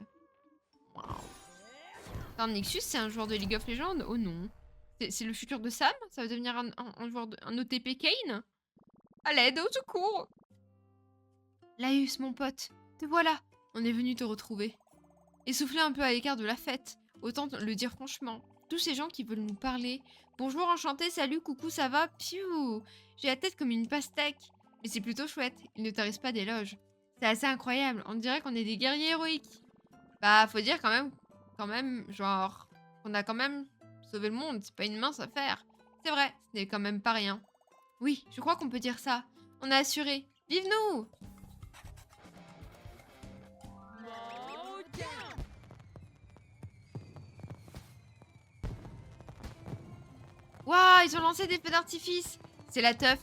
Wow. Dans le Nexus, c'est un joueur de League of Legends? Oh non. C'est le futur de Sam? Ça va devenir un joueur un OTP Kane? À l'aide, au secours! Laius, mon pote, te voilà. On est venu te retrouver. Essoufflé un peu à l'écart de la fête. Autant le dire franchement. Tous ces gens qui veulent nous parler. Bonjour, enchanté, salut, coucou, ça va? Piou! J'ai la tête comme une pastèque. Mais c'est plutôt chouette. Ils ne tarissent pas d'éloges. C'est assez incroyable. On dirait qu'on est des guerriers héroïques. Bah, faut dire quand même, genre, qu'on a quand même sauvé le monde. C'est pas une mince affaire. C'est vrai, ce n'est quand même pas rien. Oui, je crois qu'on peut dire ça. On a assuré. Vive nous! Waouh, ils ont lancé des feux d'artifice. C'est la teuf.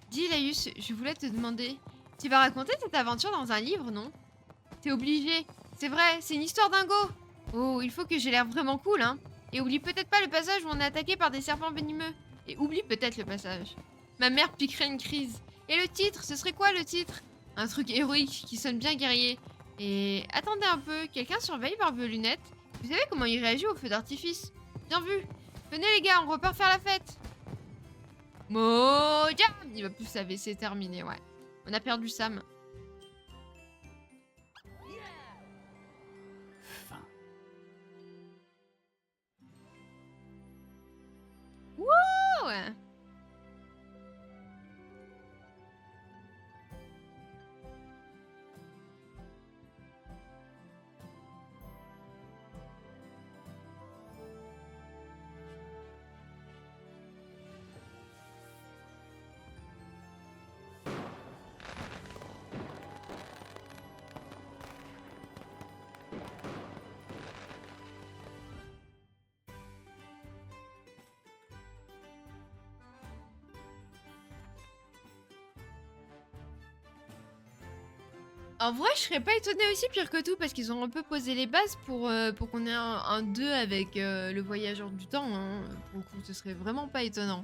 Dis, Laius, je voulais te demander. Tu vas raconter cette aventure dans un livre, non? T'es obligé. C'est vrai, c'est une histoire dingo. Oh, il faut que j'ai l'air vraiment cool, hein. Et oublie peut-être pas le passage où on est attaqué par des serpents venimeux. Et oublie peut-être le passage. Ma mère piquerait une crise. Et le titre, ce serait quoi le titre? Un truc héroïque qui sonne bien guerrier. Et attendez un peu, quelqu'un surveille Barbelunette? Vous savez comment il réagit au feu d'artifice? Bien vu. Venez les gars, on repart faire la fête. Moja! Il va plus savoir, c'est terminé, ouais. On a perdu Sam. Fin. Wouh! Ouais. En vrai, je serais pas étonnée aussi, pire que tout, parce qu'ils ont un peu posé les bases pour qu'on ait un 2 avec le voyageur du temps. Hein. Pour le coup, ce serait vraiment pas étonnant.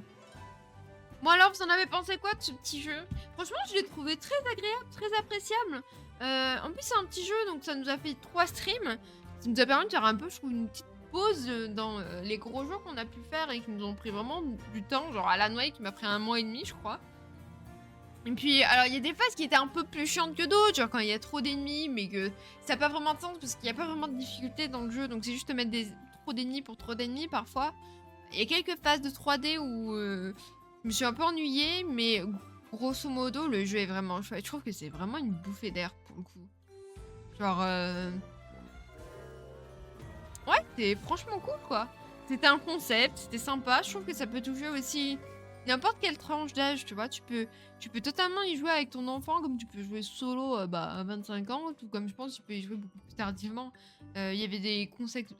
Moi alors, vous en avez pensé quoi de ce petit jeu? Franchement, je l'ai trouvé très agréable, très appréciable. En plus, c'est un petit jeu, donc ça nous a fait 3 streams. Ça nous a permis de faire un peu, je trouve, une petite pause dans les gros jeux qu'on a pu faire et qui nous ont pris vraiment du temps. Genre Alan Wake qui m'a pris 1 mois et demi, je crois. Et puis, alors, il y a des phases qui étaient un peu plus chiantes que d'autres, genre quand il y a trop d'ennemis, mais que ça n'a pas vraiment de sens parce qu'il n'y a pas vraiment de difficulté dans le jeu. Donc, c'est juste mettre trop d'ennemis pour trop d'ennemis parfois. Il y a quelques phases de 3D où je me suis un peu ennuyée, mais grosso modo, le jeu est vraiment chouette. Je trouve que c'est vraiment une bouffée d'air pour le coup. Genre, ouais, c'est franchement cool quoi. C'était un concept, c'était sympa. Je trouve que ça peut toucher aussi n'importe quelle tranche d'âge, tu vois. Tu peux totalement y jouer avec ton enfant, comme tu peux jouer solo à 25 ans, tout comme je pense que tu peux y jouer beaucoup plus tardivement. Il y avait des concepts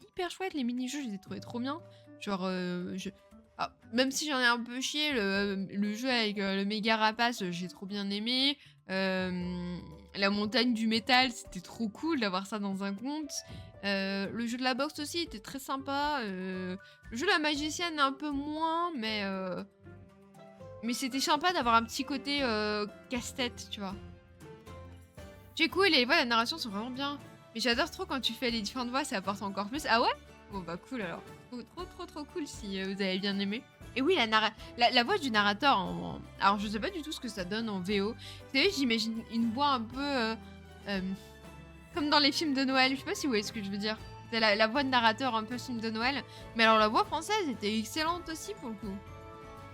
hyper chouettes, les mini-jeux, je les ai trouvés trop bien. Genre, même si j'en ai un peu chié, le jeu avec le méga rapace, j'ai trop bien aimé. La montagne du métal, c'était trop cool d'avoir ça dans un conte. Le jeu de la boxe aussi était très sympa. Le jeu de la magicienne un peu moins, mais c'était sympa d'avoir un petit côté casse-tête, tu vois. C'est cool, les voix, la narration sont vraiment bien. Mais j'adore trop quand tu fais les différentes voix, ça apporte encore plus. Ah ouais? Bon bah cool alors. Trop cool si vous avez bien aimé. Et oui, la voix du narrateur, alors je sais pas du tout ce que ça donne en VO. Vous savez, j'imagine une voix un peu comme dans les films de Noël. Je sais pas si vous voyez ce que je veux dire. C'est la voix de narrateur un peu film de Noël. Mais alors la voix française était excellente aussi pour le coup.